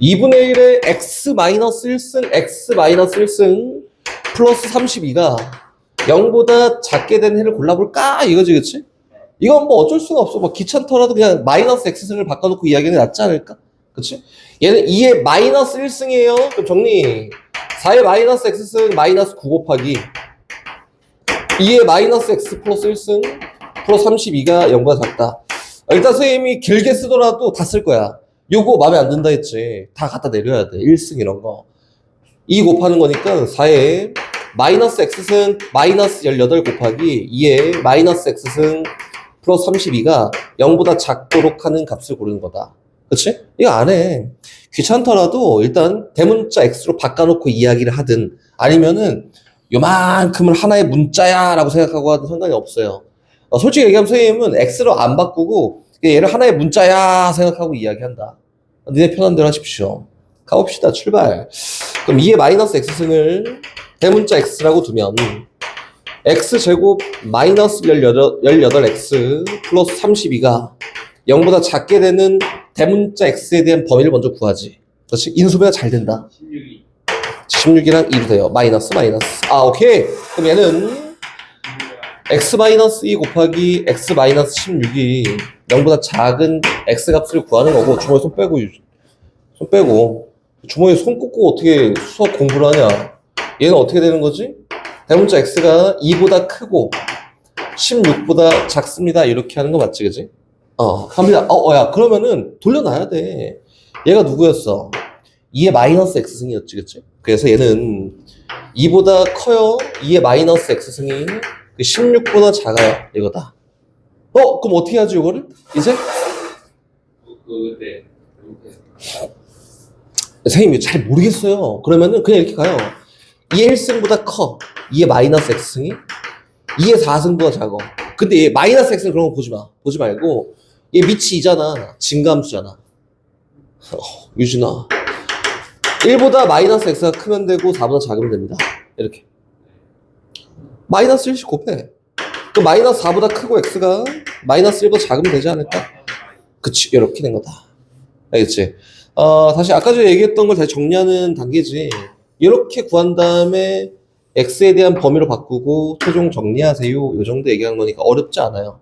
2분의 1의 x 마이너스 1승 x 마이너스 1승 플러스 32가 0보다 작게 된 해를 골라볼까? 이거지, 그치? 이건 뭐 어쩔 수가 없어. 뭐 귀찮더라도 그냥 마이너스 x승을 바꿔놓고 이야기는 낫지 않을까? 그치? 얘는 2의 마이너스 1승이에요. 그럼 정리. 4의 마이너스 x승 마이너스 9 곱하기 2의 마이너스 x 플러스 1승 플러스 32가 0보다 작다. 일단 선생님이 길게 쓰더라도 다 쓸 거야. 요거 마음에 안 든다 했지. 다 갖다 내려야 돼. 1승 이런 거. 2 곱하는 거니까 4에 마이너스 x승 마이너스 18 곱하기 2의 마이너스 x승 플러스 32가 0보다 작도록 하는 값을 고르는 거다. 그치? 이거 안 해. 귀찮더라도 일단 대문자 x로 바꿔놓고 이야기를 하든 아니면은 요만큼을 하나의 문자야 라고 생각하고 하든 상관이 없어요. 솔직히 얘기하면 선생님은 x로 안 바꾸고 얘를 하나의 문자야 생각하고 이야기한다. 니네 편한 대로 하십시오. 가봅시다. 출발. 그럼 2의 마이너스 x승을 대문자 x라고 두면 x제곱 마이너스 18x 플러스 32가 0보다 작게 되는 대문자 x에 대한 범위를 먼저 구하지. 그렇지? 인수배가 잘 된다. 16이 16이랑 2로 돼요. 마이너스. 오케이. 그럼 얘는 x 마이너스 2 곱하기 x 마이너스 16이 0보다 작은 x 값을 구하는 거고 주머니 손 빼고 주머니 손 꽂고 어떻게 수학 공부를 하냐. 얘는 어떻게 되는 거지? 대문자 x가 2보다 크고 16보다 작습니다. 이렇게 하는 거 맞지, 그지? 갑니다. 야, 그러면은 돌려놔야 돼. 얘가 누구였어? 2의 마이너스 x승이었지, 그치? 그래서 얘는 2보다 커요. 2의 마이너스 x승이 16보다 작아요. 이거다. 그럼 어떻게 하지, 이거를? 이제? 네. 선생님이 잘 모르겠어요. 그러면은 그냥 이렇게 가요. 2의 1승보다 커. 2의 마이너스 x승이 2의 4승보다 작아. 근데 얘 마이너스 x는 그런 거 보지 마. 보지 말고 얘 밑이 2잖아. 진감수잖아. 유진아. 1보다 마이너스 x가 크면 되고 4보다 작으면 됩니다. 이렇게. 마이너스 1씩 곱해. 그 마이너스 4보다 크고 x가 마이너스 1보다 작으면 되지 않을까? 그치. 이렇게 된 거다. 알겠지? 다시 아까 전에 얘기했던 걸 다시 정리하는 단계지. 이렇게 구한 다음에 x에 대한 범위로 바꾸고 최종 정리하세요. 이 정도 얘기한 거니까 어렵지 않아요.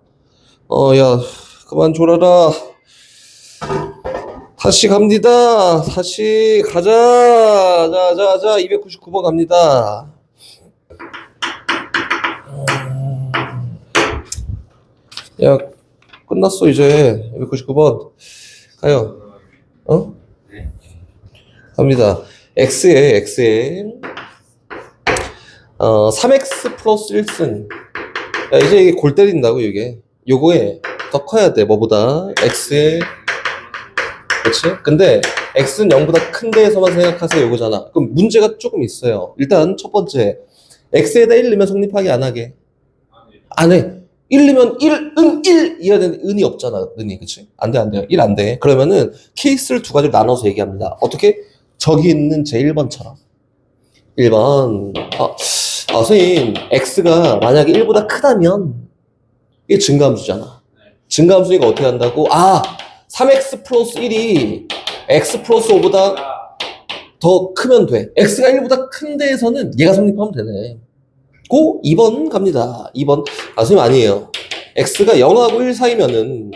야, 그만 졸아라. 다시 갑니다. 다시 가자. 자, 299번 갑니다. 야, 끝났어, 이제. 299번. 가요. 갑니다. x에 3x 플러스 1승. 야, 이제 이게 골 때린다고, 이게. 요거에 더 커야 돼. 뭐보다? x에. 그치? 근데 x는 0보다 큰 데에서만 생각하세요. 요거잖아. 그럼 문제가 조금 있어요. 일단 첫 번째. x에다 1 넣으면 성립하게 안 하게? 안 해. 1 넣으면 1 이어야 되는데 은이 없잖아. 은이. 그치? 안 돼. 1 안 돼. 그러면은 케이스를 두 가지로 나눠서 얘기합니다. 어떻게? 저기 있는 제 1번처럼. 1번. 선생님, x가 만약에 1보다 크다면 이게 증가함수잖아. 증가함수니까 어떻게 한다고? 3x 플러스 1이 x 플러스 5보다 더 크면 돼. x가 1보다 큰 데에서는 얘가 성립하면 되네. 고 2번 갑니다. 2번. 선생님 아니에요. x가 0하고 1 사이면은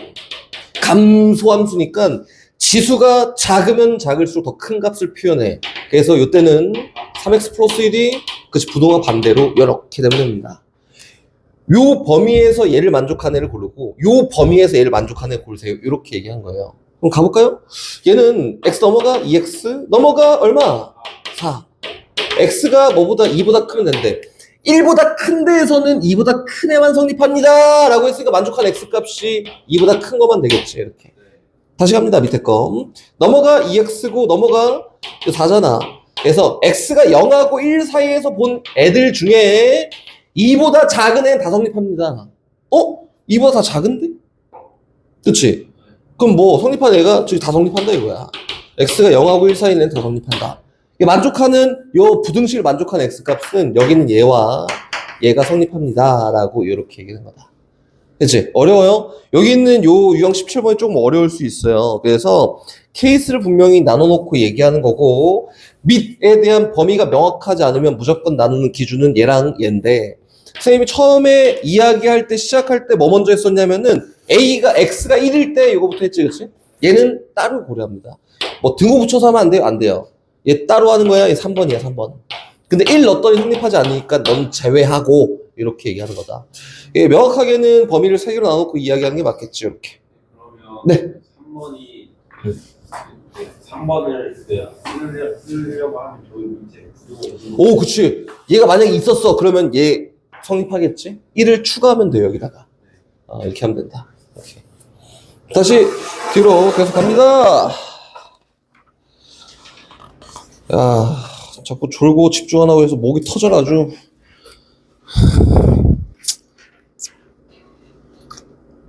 감소함수니까 지수가 작으면 작을수록 더 큰 값을 표현해. 그래서 이때는 3x 플러스 1이 그치 부동과 반대로 이렇게 되면 됩니다. 요 범위에서 얘를 만족하는 애를 고르고 요 범위에서 얘를 만족하는 애를 고르세요. 이렇게 얘기한 거예요. 그럼 가볼까요? 얘는 x 넘어가 2x 넘어가 얼마? 4. x가 뭐보다 2보다 크면 된대. 1보다 큰 데에서는 2보다 큰 애만 성립합니다. 라고 했으니까 만족한 x값이 2보다 큰 것만 되겠지. 이렇게. 다시 갑니다. 밑에 거. 넘어가 2x고 넘어가 4잖아. 그래서 x가 0하고 1 사이에서 본 애들 중에 2보다 작은 애는 다 성립합니다. 2보다 다 작은데? 그치? 그럼 뭐 성립한 애가 저기 다 성립한다 이거야. x가 0하고 1 사이는 다 성립한다. 만족하는 요 부등식을 만족하는 x값은 여기 있는 얘와 얘가 성립합니다. 라고 이렇게 얘기하는 거다. 그치? 어려워요? 여기 있는 요 유형 17번이 조금 어려울 수 있어요. 그래서 케이스를 분명히 나눠놓고 얘기하는 거고 밑에 대한 범위가 명확하지 않으면 무조건 나누는 기준은 얘랑 얘인데 선생님이 처음에 이야기할 때 시작할 때 뭐 먼저 했었냐면은 x가 1일 때 이거부터 했지, 그치? 얘는 따로 고려합니다. 뭐 등호 붙여서 하면 안 돼요? 안 돼요. 얘 따로 하는 거야. 얘 3번이야, 3번. 근데 1 넣었더니 성립하지 않으니까 넌 제외하고 이렇게 얘기하는 거다. 예, 명확하게는 범위를 세 개로 나눠놓고 이야기하는 게 맞겠지. 이렇게. 그러면 네. 3번이 3번을 쓰려고 하면 좋은 문제. 오, 그치. 얘가 만약에 있었어. 그러면 얘 성립하겠지? 1을 추가하면 돼요, 여기다가. 이렇게 하면 된다. 오케이. 다시 뒤로 계속 갑니다. 야, 자꾸 졸고 집중 안 하고 해서 목이 터져라 아주.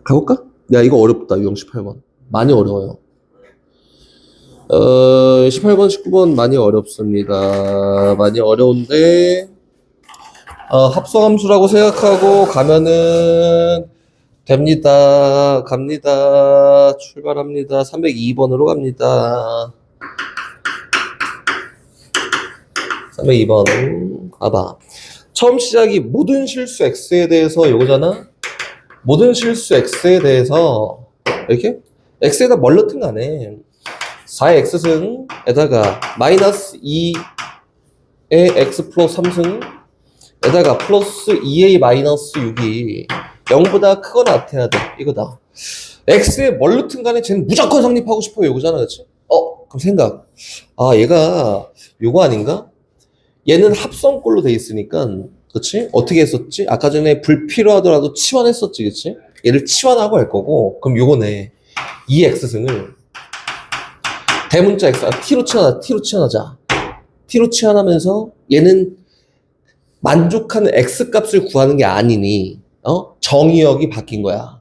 가볼까? 야, 이거 어렵다. 유형 18번. 많이 어려워요. 18번, 19번 많이 어렵습니다. 많이 어려운데, 합성함수라고 생각하고 가면은 됩니다. 갑니다. 출발합니다. 302번으로 갑니다. 302번. 봐봐. 처음 시작이 모든 실수 x에 대해서 요거잖아? 모든 실수 x에 대해서 이렇게 x에다 뭘 넣든 간에 4의 x승에다가 마이너스 2의 x 플러스 3승에다가 플러스 2a 마이너스 6이 0보다 크거나 같아야 돼. 이거다. x에 뭘 넣든 간에 쟤는 무조건 성립하고 싶어요. 이거잖아. 그치? 그럼 생각. 얘가 요거 아닌가? 얘는 합성꼴로 돼 있으니까 그치? 어떻게 했었지? 아까 전에 불필요하더라도 치환했었지. 그치? 얘를 치환하고 할 거고 그럼 요거네. 2x승을 대문자 x, t로 치환하자. t로 치환하면서 얘는 만족하는 x 값을 구하는 게 아니니 정의역이 바뀐 거야.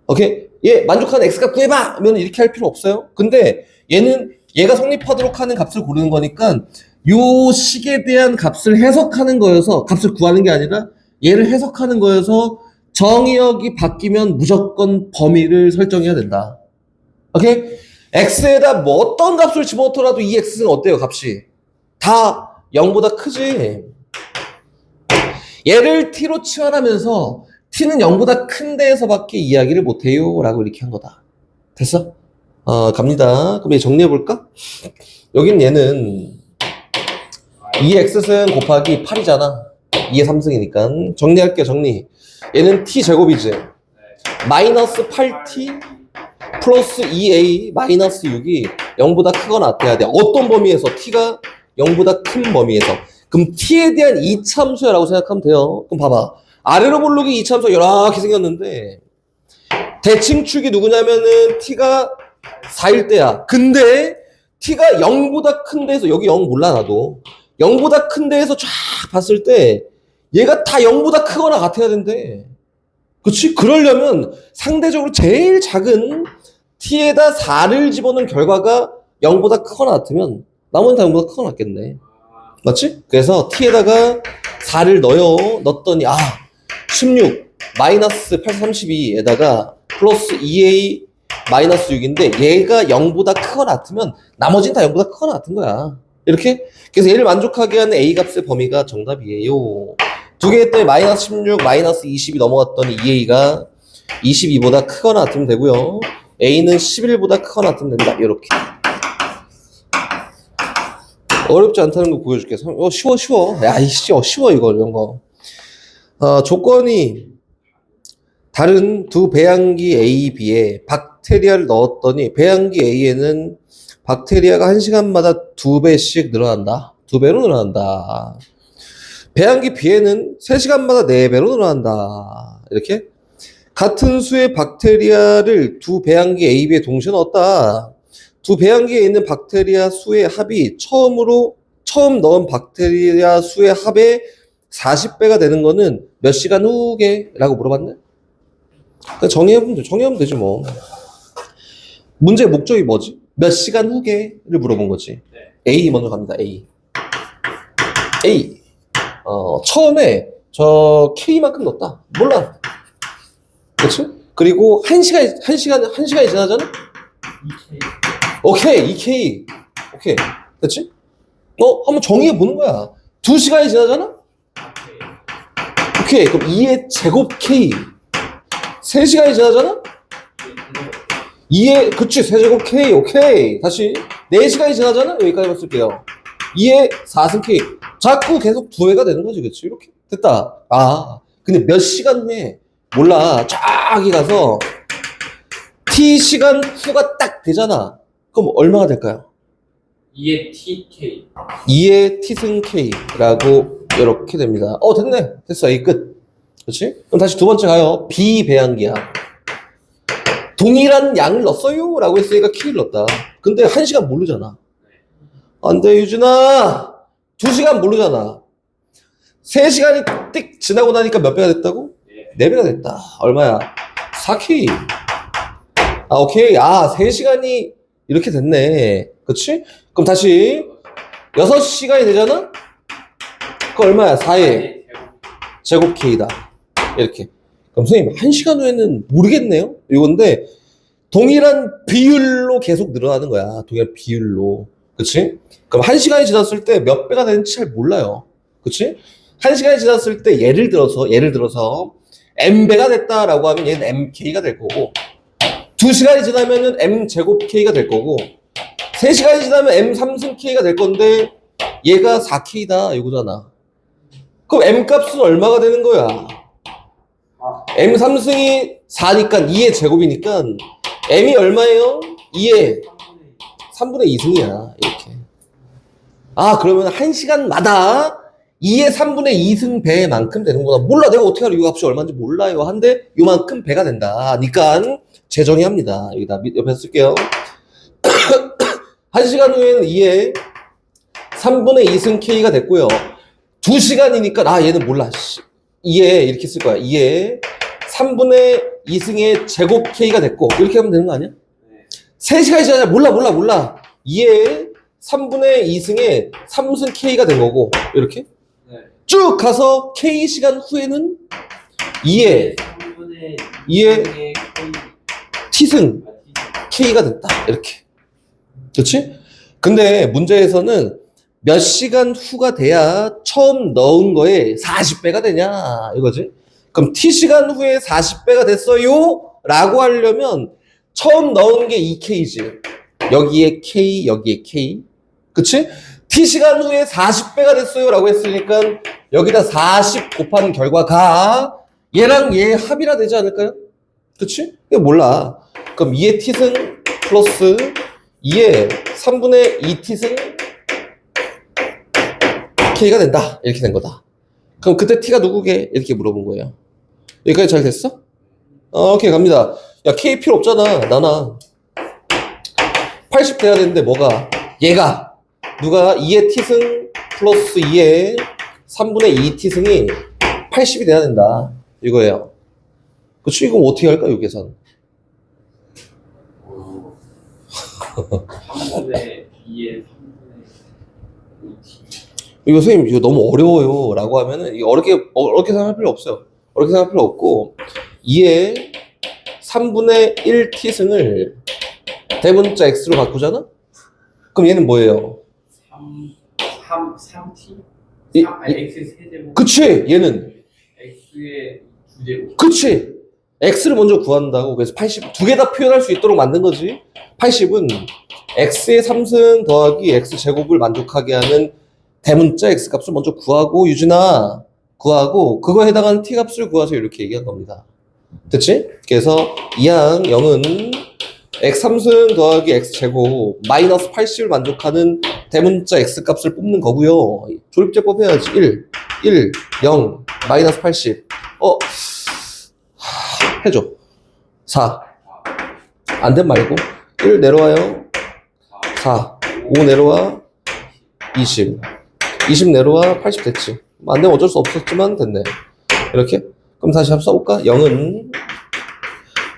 오케이? 얘 만족하는 x 값 구해봐! 하면 이렇게 할 필요 없어요. 근데 얘는 얘가 성립하도록 하는 값을 고르는 거니까 요 식에 대한 값을 해석하는 거여서 값을 구하는 게 아니라 얘를 해석하는 거여서 정의역이 바뀌면 무조건 범위를 설정해야 된다. 오케이? x에다 뭐 어떤 값을 집어넣더라도 이 x는 어때요? 값이 다 0보다 크지. 얘를 t로 치환하면서 t는 0보다 큰 데에서밖에 이야기를 못해요 라고 이렇게 한 거다. 됐어? 갑니다. 그럼 얘 정리해볼까? 여긴 얘는 2x승 곱하기 8이잖아. 2의 3승이니까 정리할게요. 정리. 얘는 t제곱이지. 마이너스 8t 플러스 2a 마이너스 6이 0보다 크거나 같아야 돼. 어떤 범위에서? t가 0보다 큰 범위에서. 그럼 t에 대한 이차함수라고 생각하면 돼요. 그럼 봐봐. 아래로 볼록이 이차함수가 이렇게 생겼는데 대칭축이 누구냐면은 t가 4일 때야. 근데 t가 0보다 큰 데에서 여기 0 몰라 나도 0보다 큰 데에서 쫙 봤을 때 얘가 다 0보다 크거나 같아야 된대. 그치? 그러려면 상대적으로 제일 작은 t에다 4를 집어넣은 결과가 0보다 크거나 같으면 나머지는 다 0보다 크거나 같겠네. 맞지? 그래서 t에다가 4를 넣었더니 16 마이너스 832에다가 플러스 2a 마이너스 6인데 얘가 0보다 크거나 같으면 나머지는 다 0보다 크거나 같은 거야. 이렇게? 그래서 얘를 만족하게 하는 a 값의 범위가 정답이에요. 두 개 했더니 마이너스 16, 마이너스 20이 넘어갔더니 2a가 22보다 크거나 같으면 되고요. a는 11보다 크거나 같으면 된다. 이렇게. 어렵지 않다는 거 보여줄게. 쉬워. 야, 쉬워, 이거, 이런 거. 조건이 다른 두 배양기 A, B에 박테리아를 넣었더니 배양기 A에는 박테리아가 1시간마다 2배씩 늘어난다. 2배로 늘어난다. 배양기 B에는 3시간마다 4배로 늘어난다. 이렇게. 같은 수의 박테리아를 두 배양기 A, B에 동시에 넣었다. 두 배양기에 있는 박테리아 수의 합이 처음 넣은 박테리아 수의 합의 40배가 되는 거는 몇 시간 후게라고 물어봤네? 그러니까 정리하면 되지 뭐. 문제의 목적이 뭐지? 몇 시간 후게를 물어본 거지. A 먼저 갑니다. A. 처음에 저 K만큼 넣었다. 몰라. 그치? 그리고 1시간이 지나잖아? 오케이, 2K. 오케이. 됐지? 한번 정의해 보는 거야. 2시간이 지나잖아? 오케이. 그럼 2의 제곱 K. 3시간이 지나잖아? 2의, 그치, 세제곱 K. 오케이. 다시. 4시간이 지나잖아? 여기까지만 쓸게요. 2의 4승 K. 자꾸 계속 2회가 되는 거지, 그치? 이렇게. 됐다. 아, 근데 몇 시간 후에 몰라. 저기 가서 t 시간 후가 딱 되잖아. 그럼 얼마가 될까요? 2의 TK. 2의 t승 k라고 이렇게 됩니다. 됐네. 됐어. A 끝. 그렇지? 그럼 다시 두 번째 가요. B 배양기야. 동일한 양을 넣었어요 라고 했으니까 k를 넣었다. 근데 1시간 모르잖아. 안 돼, 유진아. 2시간 모르잖아. 3시간이 띡 지나고 나니까 몇 배가 됐다고? 4배가 됐다. 얼마야? 4K. 아, 오케이. 3시간이 이렇게 됐네. 그치? 그럼 다시 6시간이 되잖아? 그거 얼마야? 4의 제곱 K다. 이렇게. 그럼 선생님, 1시간 후에는 모르겠네요? 이건데, 동일한 비율로 계속 늘어나는 거야. 동일한 비율로. 그치? 그럼 1시간이 지났을 때 몇 배가 되는지 잘 몰라요. 그치? 1시간이 지났을 때 예를 들어서 m배가 됐다라고 하면 얘는 mk가 될 거고 2시간이 지나면은 m제곱 k가 될 거고 3시간이 지나면 m3승 k가 될 건데 얘가 4k다 이거잖아. 그럼 m 값은 얼마가 되는 거야? m3승이 4니까 2의 제곱이니까 m이 얼마예요? 2의 3분의 2승이야. 이렇게. 그러면 1시간마다 2의 3분의 2승 배만큼 되는구나. 몰라. 내가 어떻게 알아? 이 값이 얼마인지 몰라요. 한데 요만큼 배가 된다. 그러니까 재정의합니다. 여기다 옆에 쓸게요. 1시간 후에는 2의 3분의 2승 K가 됐고요. 2시간이니까 얘는 몰라. 2의 이렇게 쓸 거야. 2의 3분의 2승의 제곱 K가 됐고 이렇게 하면 되는 거 아니야? 3시간이 지나냐? 몰라. 2의 3분의 2승의 3승 K가 된 거고 이렇게 쭉 가서 K시간 후에는 2의 T승 K가 됐다. 이렇게. 그렇지? 근데 문제에서는 몇 시간 후가 돼야 처음 넣은 거에 40배가 되냐 이거지. 그럼 T시간 후에 40배가 됐어요 라고 하려면 처음 넣은 게 2K지. 여기에 K, 여기에 K. 그치? T시간 후에 40배가 됐어요 라고 했으니까 여기다 40 곱하는 결과가 얘랑 얘 합이라 되지 않을까요? 그치? 이거 몰라. 그럼 2의 T승 플러스 2의 3분의 2T승 K가 된다. 이렇게 된 거다. 그럼 그때 T가 누구게? 이렇게 물어본 거예요. 여기까지 잘 됐어? 오케이, 갑니다. 야, K 필요 없잖아. 나나. 80 돼야 되는데 뭐가? 얘가 누가 2의 T승 플러스 2의 3분의 2T승이 80이 돼야 된다. 이거예요. 그치? 이거 어떻게 할까? 요 계산. 3분의 2의 3분의 2t. 이거 선생님 이거 너무 어려워요 라고 하면은 이거 어렵게 생각할 필요 없어요. 어렵게 생각할 필요 없고 2의 3분의 1t승을 대문자 x로 바꾸잖아? 그럼 얘는 뭐예요? 3t? x의 세제곱. 그치! 얘는 x의 두제곱. 그치! x를 먼저 구한다고. 그래서 80 두 개 다 표현할 수 있도록 만든 거지. 80은 x의 3승 더하기 x제곱을 만족하게 하는 대문자 x값을 먼저 구하고 유진아 구하고 그거에 해당하는 t값을 구하세요 이렇게 얘기한 겁니다. 됐지? 그래서 이항 0은 x 3승 더하기 x제곱 마이너스 80을 만족하는 대문자 x값을 뽑는 거고요. 조립제법 해야지. 1, 0, 마이너스 80 해줘. 4 안된 말고 1 내려와요. 4 5 내려와 20 내려와 80 됐지. 안되면 어쩔 수 없었지만 됐네. 이렇게. 그럼 다시 한번 써볼까? 0은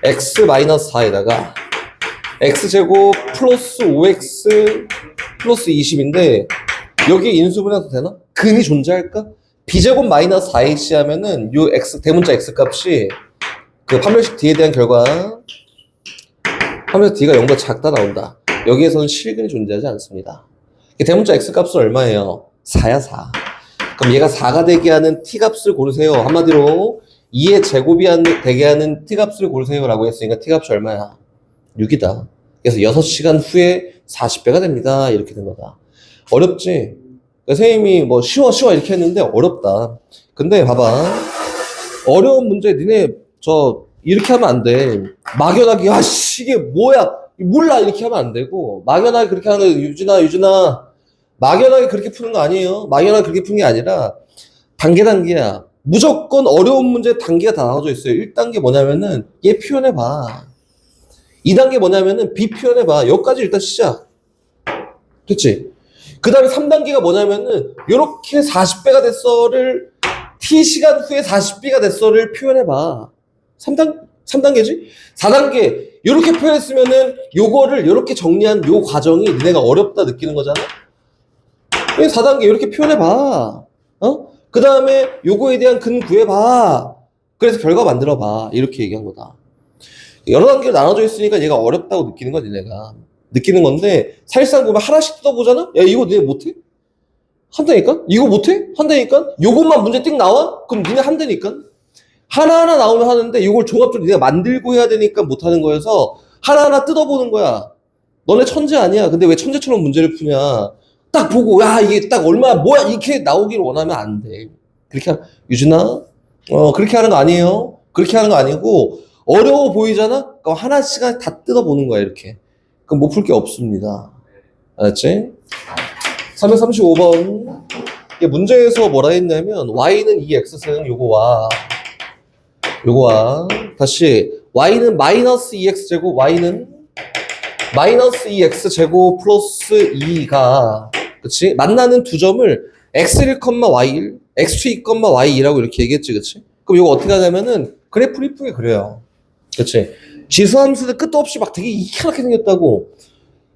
x-4에다가 x제곱 플러스 5x 플러스 20인데 여기 인수분해도 되나? 근이 존재할까? b제곱 마이너스 4h 하면은 요 x 대문자 x 값이 그 판별식 d에 대한 결과 판별식 d가 0보다 작다 나온다. 여기에서는 실근이 존재하지 않습니다. 대문자 x 값은 얼마예요? 4야 4. 그럼 얘가 4가 되게 하는 t 값을 고르세요. 한마디로 2의 제곱이 되게 하는 t 값을 고르세요 라고 했으니까 t 값이 얼마야? 6이다. 그래서 6시간 후에 40배가 됩니다. 이렇게 된 거다. 어렵지? 선생님이 뭐 쉬워 이렇게 했는데 어렵다. 근데 봐봐. 어려운 문제 니네 저 이렇게 하면 안 돼. 막연하게 씨 이게 뭐야 몰라 이렇게 하면 안 되고 막연하게 그렇게 하는 거 유준아 막연하게 그렇게 푸는 거 아니에요. 막연하게 그렇게 푸는 게 아니라 단계야. 무조건 어려운 문제 단계가 다 나눠져 있어요. 1단계 뭐냐면은 얘 표현해봐. 2단계 뭐냐면은 B 표현해봐. 여기까지 일단 시작. 됐지? 그 다음에 3단계가 뭐냐면은 요렇게 40배가 됐어를 T시간 후에 40B가 됐어를 표현해봐. 3단계지? 4단계 요렇게 표현했으면은 요거를 요렇게 정리한 요 과정이 니네가 어렵다 느끼는 거잖아? 4단계 요렇게 표현해봐. 그 다음에 요거에 대한 근 구해봐. 그래서 결과 만들어봐. 이렇게 얘기한 거다. 여러 단계로 나눠져 있으니까 얘가 어렵다고 느끼는 거야, 니네가. 느끼는 건데, 사실상 보면 하나씩 뜯어보잖아? 야, 이거 니네 못해? 한다니까? 이거 못해? 한다니까? 요것만 문제 띵 나와? 그럼 니네 한다니까? 하나하나 나오면 하는데, 이걸 종합적으로 니네가 만들고 해야 되니까 못하는 거여서, 하나하나 뜯어보는 거야. 너네 천재 아니야. 근데 왜 천재처럼 문제를 푸냐? 딱 보고, 야, 이게 딱 얼마나, 뭐야, 이렇게 나오기를 원하면 안 돼. 그렇게, 유준아? 그렇게 하는 거 아니에요? 그렇게 하는 거 아니고, 어려워 보이잖아? 그럼 하나씩 다 뜯어보는 거야, 이렇게. 그럼 못 풀 게 없습니다. 알았지? 335번. 문제에서 뭐라 했냐면, y는 2x승 요거와, 다시, y는 마이너스 2x제곱, y는 마이너스 2x제곱 플러스 2가, 그치? 만나는 두 점을 x1, y1, x2, y2라고 이렇게 얘기했지, 그치? 그럼 이거 어떻게 하냐면은, 그래프를 이쁘게 그려요. 그치? 지수함수는 끝도 없이 막 되게 희한하게 생겼다고.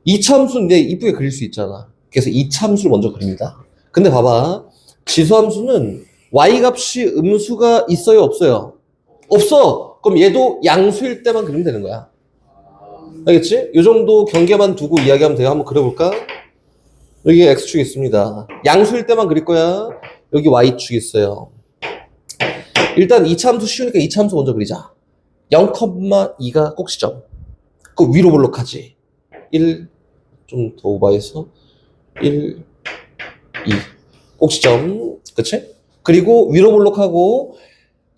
이차함수는 이제 이쁘게 그릴 수 있잖아. 그래서 이차함수를 먼저 그립니다. 근데 봐봐. 지수함수는 y 값이 음수가 있어요, 없어요? 없어! 그럼 얘도 양수일 때만 그리면 되는 거야. 알겠지? 이 정도 경계만 두고 이야기하면 돼요. 한번 그려볼까? 여기 x축이 있습니다. 양수일 때만 그릴 거야. 여기 y축이 있어요. 일단 이차함수 쉬우니까 이차함수 먼저 그리자. 0,2가 꼭지점. 그 위로 볼록하지. 1, 좀 더 오버해서 1, 2. 꼭지점. 그치? 그리고 위로 볼록하고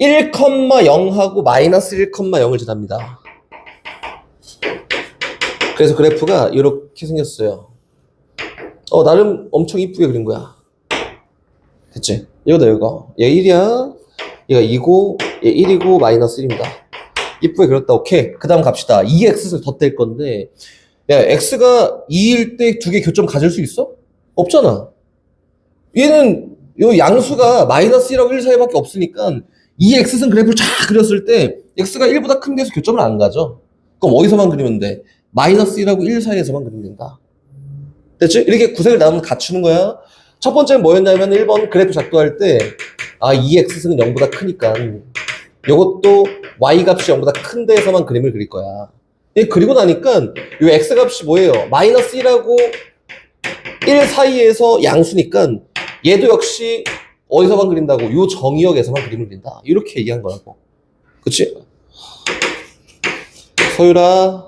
1,0하고 마이너스 1,0을 지납니다. 그래서 그래프가 이렇게 생겼어요. 나름 엄청 이쁘게 그린 거야. 됐지? 이거다, 이거. 얘 1이야. 얘가 2고, 얘 1이고, 마이너스 1입니다. 이쁘게 그렸다. 오케이. 그 다음 갑시다. 2x를 덧댈 건데, 야, x가 2일 때 두 개 교점 가질 수 있어? 없잖아. 얘는, 요 양수가 마이너스 1하고 1 사이밖에 없으니까, 2x승 그래프를 쫙 그렸을 때, x가 1보다 큰 데서 교점을 안 가죠. 그럼 어디서만 그리면 돼? 마이너스 1하고 1 사이에서만 그리면 된다. 됐지? 이렇게 구색을 나누면 갖추는 거야. 첫 번째는 뭐였냐면 1번 그래프 작도할 때, 2x승은 0보다 크니까, 요것도 y 값이 0보다 큰 데에서만 그림을 그릴 거야. 그리고 나니까 요 x 값이 뭐예요? 마이너스 1하고 1 사이에서 양수니까 얘도 역시 어디서만 그린다고? 요 정의역에서만 그림을 그린다. 이렇게 얘기한 거라고. 그치? 서유라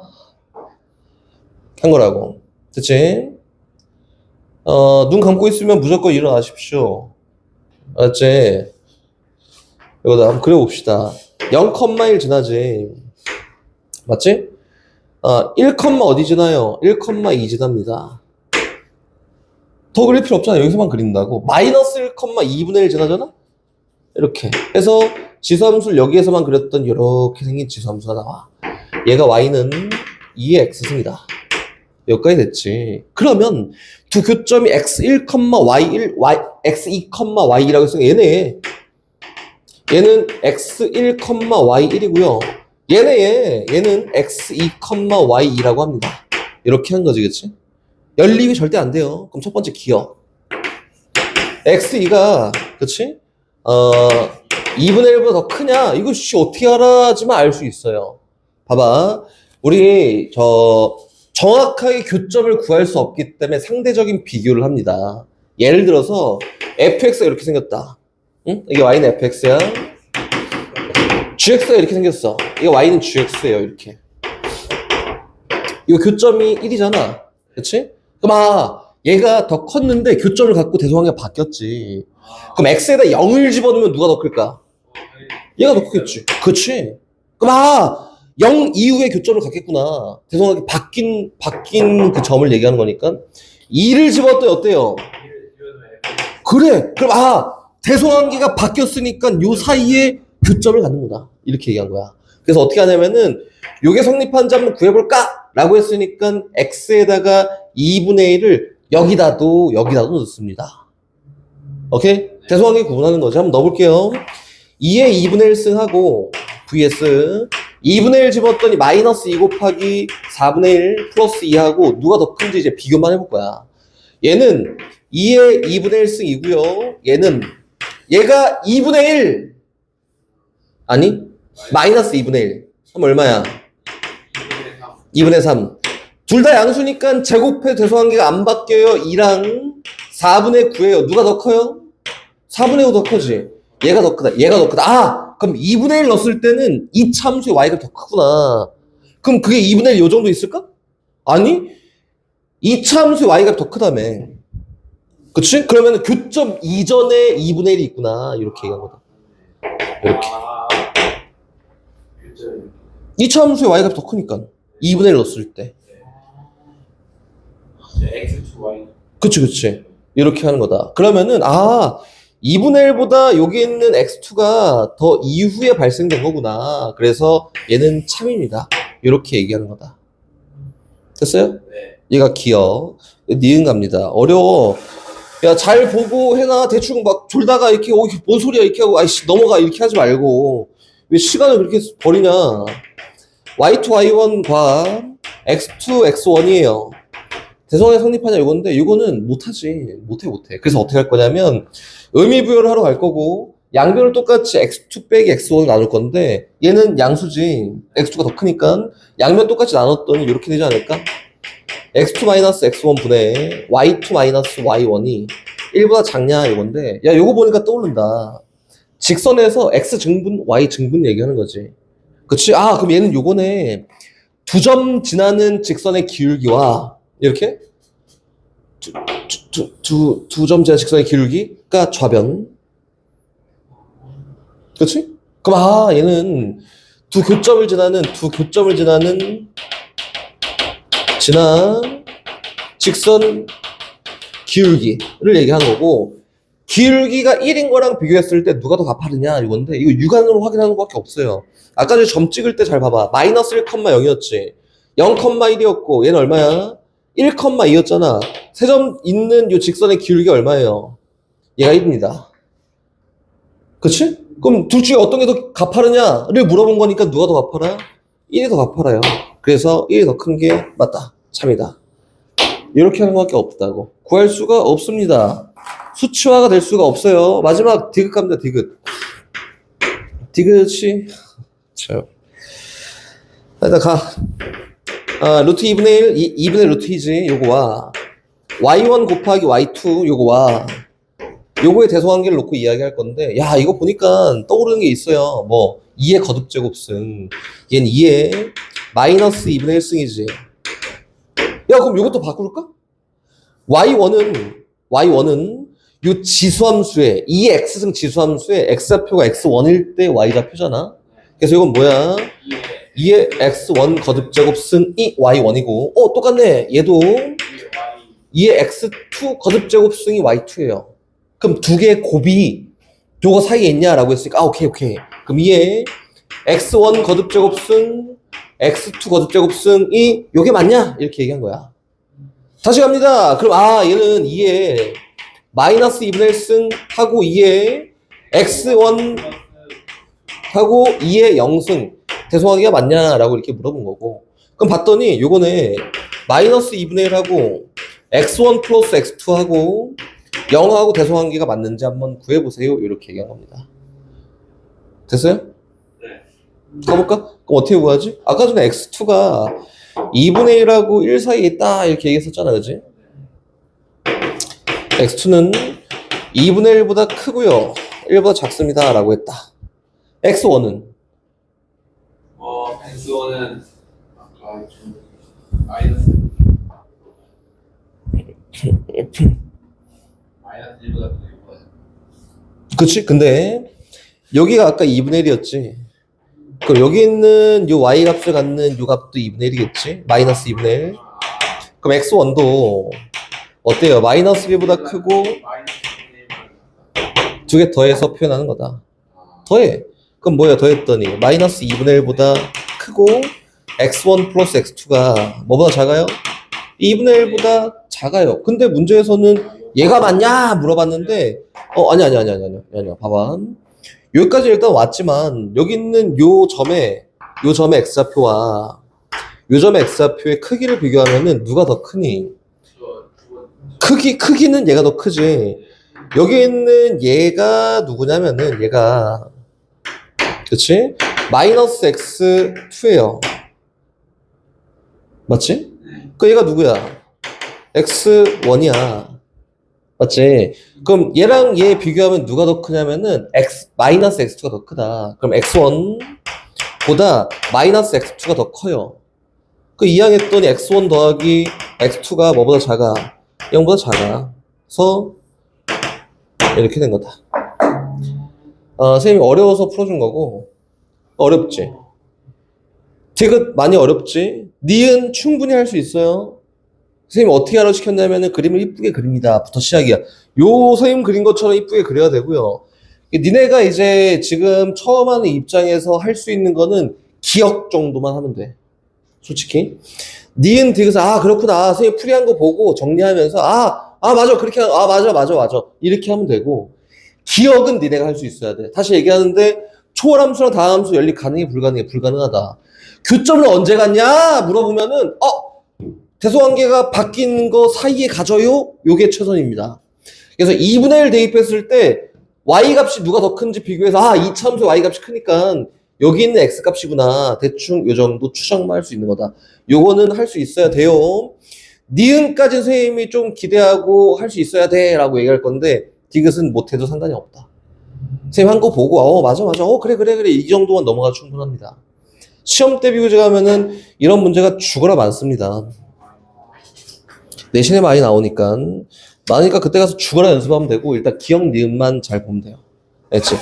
한 거라고. 그치? 눈 감고 있으면 무조건 일어나십시오. 알았지? 이거다. 한번 그려봅시다. 0,1 지나지. 맞지? 1, 어디 지나요? 1,2 지납니다. 더 그릴 필요 없잖아. 여기서만 그린다고. 마이너스 1,2분의 1 지나잖아? 이렇게. 해서 지수함수를 여기에서만 그렸던 이렇게 생긴 지수함수가 나와. 얘가 y는 2의 x승이다. 여기까지 됐지. 그러면 두 교점이 x1, y1, x2, y2라고 했으니까 얘는 x1, y1이고요. 얘는 x2, y2라고 합니다. 이렇게 한 거지, 그치? 연립이 절대 안 돼요. 그럼 첫 번째 기억. x2가, 그치? 2분의 1보다 더 크냐? 이거 어떻게 알아지만 알 수 있어요. 봐봐. 우리, 정확하게 교점을 구할 수 없기 때문에 상대적인 비교를 합니다. 예를 들어서, fx가 이렇게 생겼다. 응? 이게 y는 fx야. gx가 이렇게 생겼어. 이게 y는 gx예요, 이렇게. 이 교점이 1이잖아. 그치? 그럼 얘가 더 컸는데 교점을 갖고 대소관계가 바뀌었지. 그럼 x에다 0을 집어넣으면 누가 더 클까? 얘가 더 크겠지. 그치? 그럼 0 이후에 교점을 갖겠구나. 대소관계 바뀐 그 점을 얘기하는 거니까 2를 집어넣었더니 어때요? 그래. 그럼 대소관계가 바뀌었으니까 요 사이에 교점을 갖는 거다. 이렇게 얘기한 거야. 그래서 어떻게 하냐면은 요게 성립한지 한번 구해볼까? 라고 했으니까 x에다가 2분의 1을 여기다도 넣습니다. 오케이? 대소관계 구분하는 거죠. 한번 넣어볼게요. 2에 2분의 1 승하고 vs 2분의 1 집었더니 마이너스 2 곱하기 4분의 1 플러스 2하고 누가 더 큰지 이제 비교만 해볼 거야. 얘는 2에 2분의 1 승이고요. 얘가 2분의 1 아니 마이너스 2분의 1 그럼 얼마야? 2분의 3 둘 다 양수니까 제곱해 대소관계가 안 바뀌어요. 2랑 4분의 9예요. 누가 더 커요? 4분의 5 더 커지. 얘가 더 크다. 그럼 2분의 1 넣었을 때는 이 참수의 y가 더 크구나. 그럼 그게 2분의 1 요 정도 있을까? 아니 이 참수의 y가 더 크다며. 그치? 그러면 교점 이전에 2분의 1이 있구나. 이렇게 얘기한 거다. 이렇게. 이 참수의 y가 더 크니까 2분의 1 넣었을 때. X2Y. 그치. 이렇게 하는 거다. 그러면은 2분의 1보다 여기 있는 x2가 더 이후에 발생된 거구나. 그래서 얘는 참입니다. 이렇게 얘기하는 거다. 됐어요? 네. 얘가 기억. 니은 갑니다. 어려워. 야, 잘 보고 해나. 대충 막 졸다가 이렇게 뭔 소리야 이렇게 하고 아이씨 넘어가 이렇게 하지 말고 왜 시간을 그렇게 버리냐. y2 y1과 x2 x1이에요. 대소관계 성립하냐 이건데 이거는 못하지. 못해. 그래서 어떻게 할 거냐면 의미 부여를 하러 갈 거고 양변을 똑같이 x2 빼기 x1을 나눌 건데 얘는 양수지. x2가 더 크니까 양변 똑같이 나눴더니 이렇게 되지 않을까? x2 마이너스 x1 분의 y2 마이너스 y1이 1보다 작냐 이건데 야 요거 보니까 떠오른다. 직선에서 x 증분 y 증분 얘기하는 거지. 그치? 그럼 얘는 요거네. 2점 지나는 직선의 기울기와 이렇게 두 점 지나는 직선의 기울기가 좌변. 그치? 그럼 얘는 두 교점을 지나는 직선 기울기를 얘기하는 거고 기울기가 1인 거랑 비교했을 때 누가 더 가파르냐 이건데 이거 육안으로 확인하는 것밖에 없어요. 아까 전에 점 찍을 때 잘 봐봐. 마이너스 1,0였지. 0,1이었고 얘는 얼마야? 1,2였잖아. 세 점 있는 요 직선의 기울기가 얼마예요? 얘가 1입니다. 그치? 그럼 둘 중에 어떤 게 더 가파르냐를 물어본 거니까 누가 더 가파라? 1이 더 가파라요. 그래서 1이 더 큰 게 맞다. 참이다. 이렇게 하는 것밖에 없다고. 구할 수가 없습니다. 수치화가 될 수가 없어요. 마지막 디귿 갑니다. 디귿이 자, 일단 루트 2분의 1, 2분의 루트 2지. 요거와 y1 곱하기 y2 요거와 요거의 대소관계를 놓고 이야기할 건데 야 이거 보니까 떠오르는 게 있어요. 뭐 2의 거듭제곱승 얘는 2의 마이너스 2분의 1승이지. 야 그럼 요것도 바꿀까? y1은 요 지수함수의 2의 x승 지수함수의 x좌표가 x1일 때 y좌표잖아. 그래서 이건 뭐야? 2의 x1 거듭제곱승이 y1이고 똑같네. 얘도 2의 x2 거듭제곱승이 y2예요. 그럼 두 개의 곱이 요거 사이에 있냐라고 했으니까 오케이. 그럼 2의 x1 거듭제곱승 x2 거듭제곱승이 요게 맞냐? 이렇게 얘기한 거야. 다시 갑니다. 그럼 얘는 2의 마이너스 2분의 1승 하고 2의 x1 하고 2의 0승 대소관계가 맞냐라고 이렇게 물어본 거고 그럼 봤더니 요거네 마이너스 2분의 1하고 x1 플러스 x2하고 0하고 대소관계가 맞는지 한번 구해보세요. 이렇게 얘기한 겁니다. 됐어요? 네. 가볼까? 그럼 어떻게 구하지? 아까 전에 x2가 2분의 1하고 1 사이에 있다 이렇게 얘기했었잖아. 그지? x2는 2분의 1보다 크고요 1보다 작습니다 라고 했다. x1은? X1은 아까 좀 마이너스 마이너스 1보다 더 높아요. 그치? 근데 여기가 아까 2분의 1이었지. 그럼 여기 있는 요 y 값을 갖는 요 값도 2분의 1이겠지? 마이너스 2분의 1. 그럼 x1도 어때요? 마이너스 1보다 크고 마이너스 1보다 두 개 더해서 표현하는 거다. 더해. 그럼 뭐야? 더했더니 마이너스 2분의 1보다 크고 x1 플러스 x2가 뭐보다 작아요? 2분의 1보다 작아요. 근데 문제에서는 얘가 맞냐? 물어봤는데 아니야. 봐봐. 여기까지 일단 왔지만 여기 있는 요 점의 x좌표와 요 점의 x좌표의 크기를 비교하면은 누가 더 크니? 크기는 얘가 더 크지. 여기 있는 얘가 누구냐면은 얘가 그치? 마이너스 x2예요. 맞지? 그 얘가 누구야? x1이야. 맞지? 그럼 얘랑 얘 비교하면 누가 더 크냐면은 마이너스 x2가 더 크다. 그럼 x1보다 마이너스 x2가 더 커요. 그 이항했더니 x1 더하기 x2가 뭐보다 작아? 0보다 작아. 그래서 이렇게 된 거다. 선생님이 어려워서 풀어준 거고. 어렵지? 디귿 많이 어렵지? 니은 충분히 할 수 있어요. 선생님 어떻게 하라고 시켰냐면은 그림을 이쁘게 그립니다. 부터 시작이야. 요 선생님 그린 것처럼 이쁘게 그려야 되고요. 니네가 이제 지금 처음 하는 입장에서 할 수 있는 거는 기억 정도만 하면 돼. 솔직히. 니은 디귿 그렇구나. 선생님 풀이한 거 보고 정리하면서 맞아. 그렇게 맞아. 이렇게 하면 되고 기억은 니네가 할 수 있어야 돼. 다시 얘기하는데 초월함수랑 다함수 연립 가능해 불가능하다. 교점을 언제 갖냐 물어보면은 대소관계가 바뀐 거 사이에 가져요? 요게 최선입니다. 그래서 2분의 1 대입했을 때 y값이 누가 더 큰지 비교해서 이차함수 y값이 크니까 여기 있는 x값이구나. 대충 요 정도 추정만 할 수 있는 거다. 요거는 할 수 있어야 돼요. 니은까지 선생님이 좀 기대하고 할 수 있어야 돼 라고 얘기할 건데 디귿은 못해도 상관이 없다. 선생님 한 거 보고 맞아. 그래 이 정도만 넘어가 충분합니다. 시험 때 비교제 가면은 이런 문제가 죽어라 많습니다. 내신에 많이 나오니까 그때 가서 죽어라 연습하면 되고 일단 기억 니은만 잘 보면 돼요. 알겠지?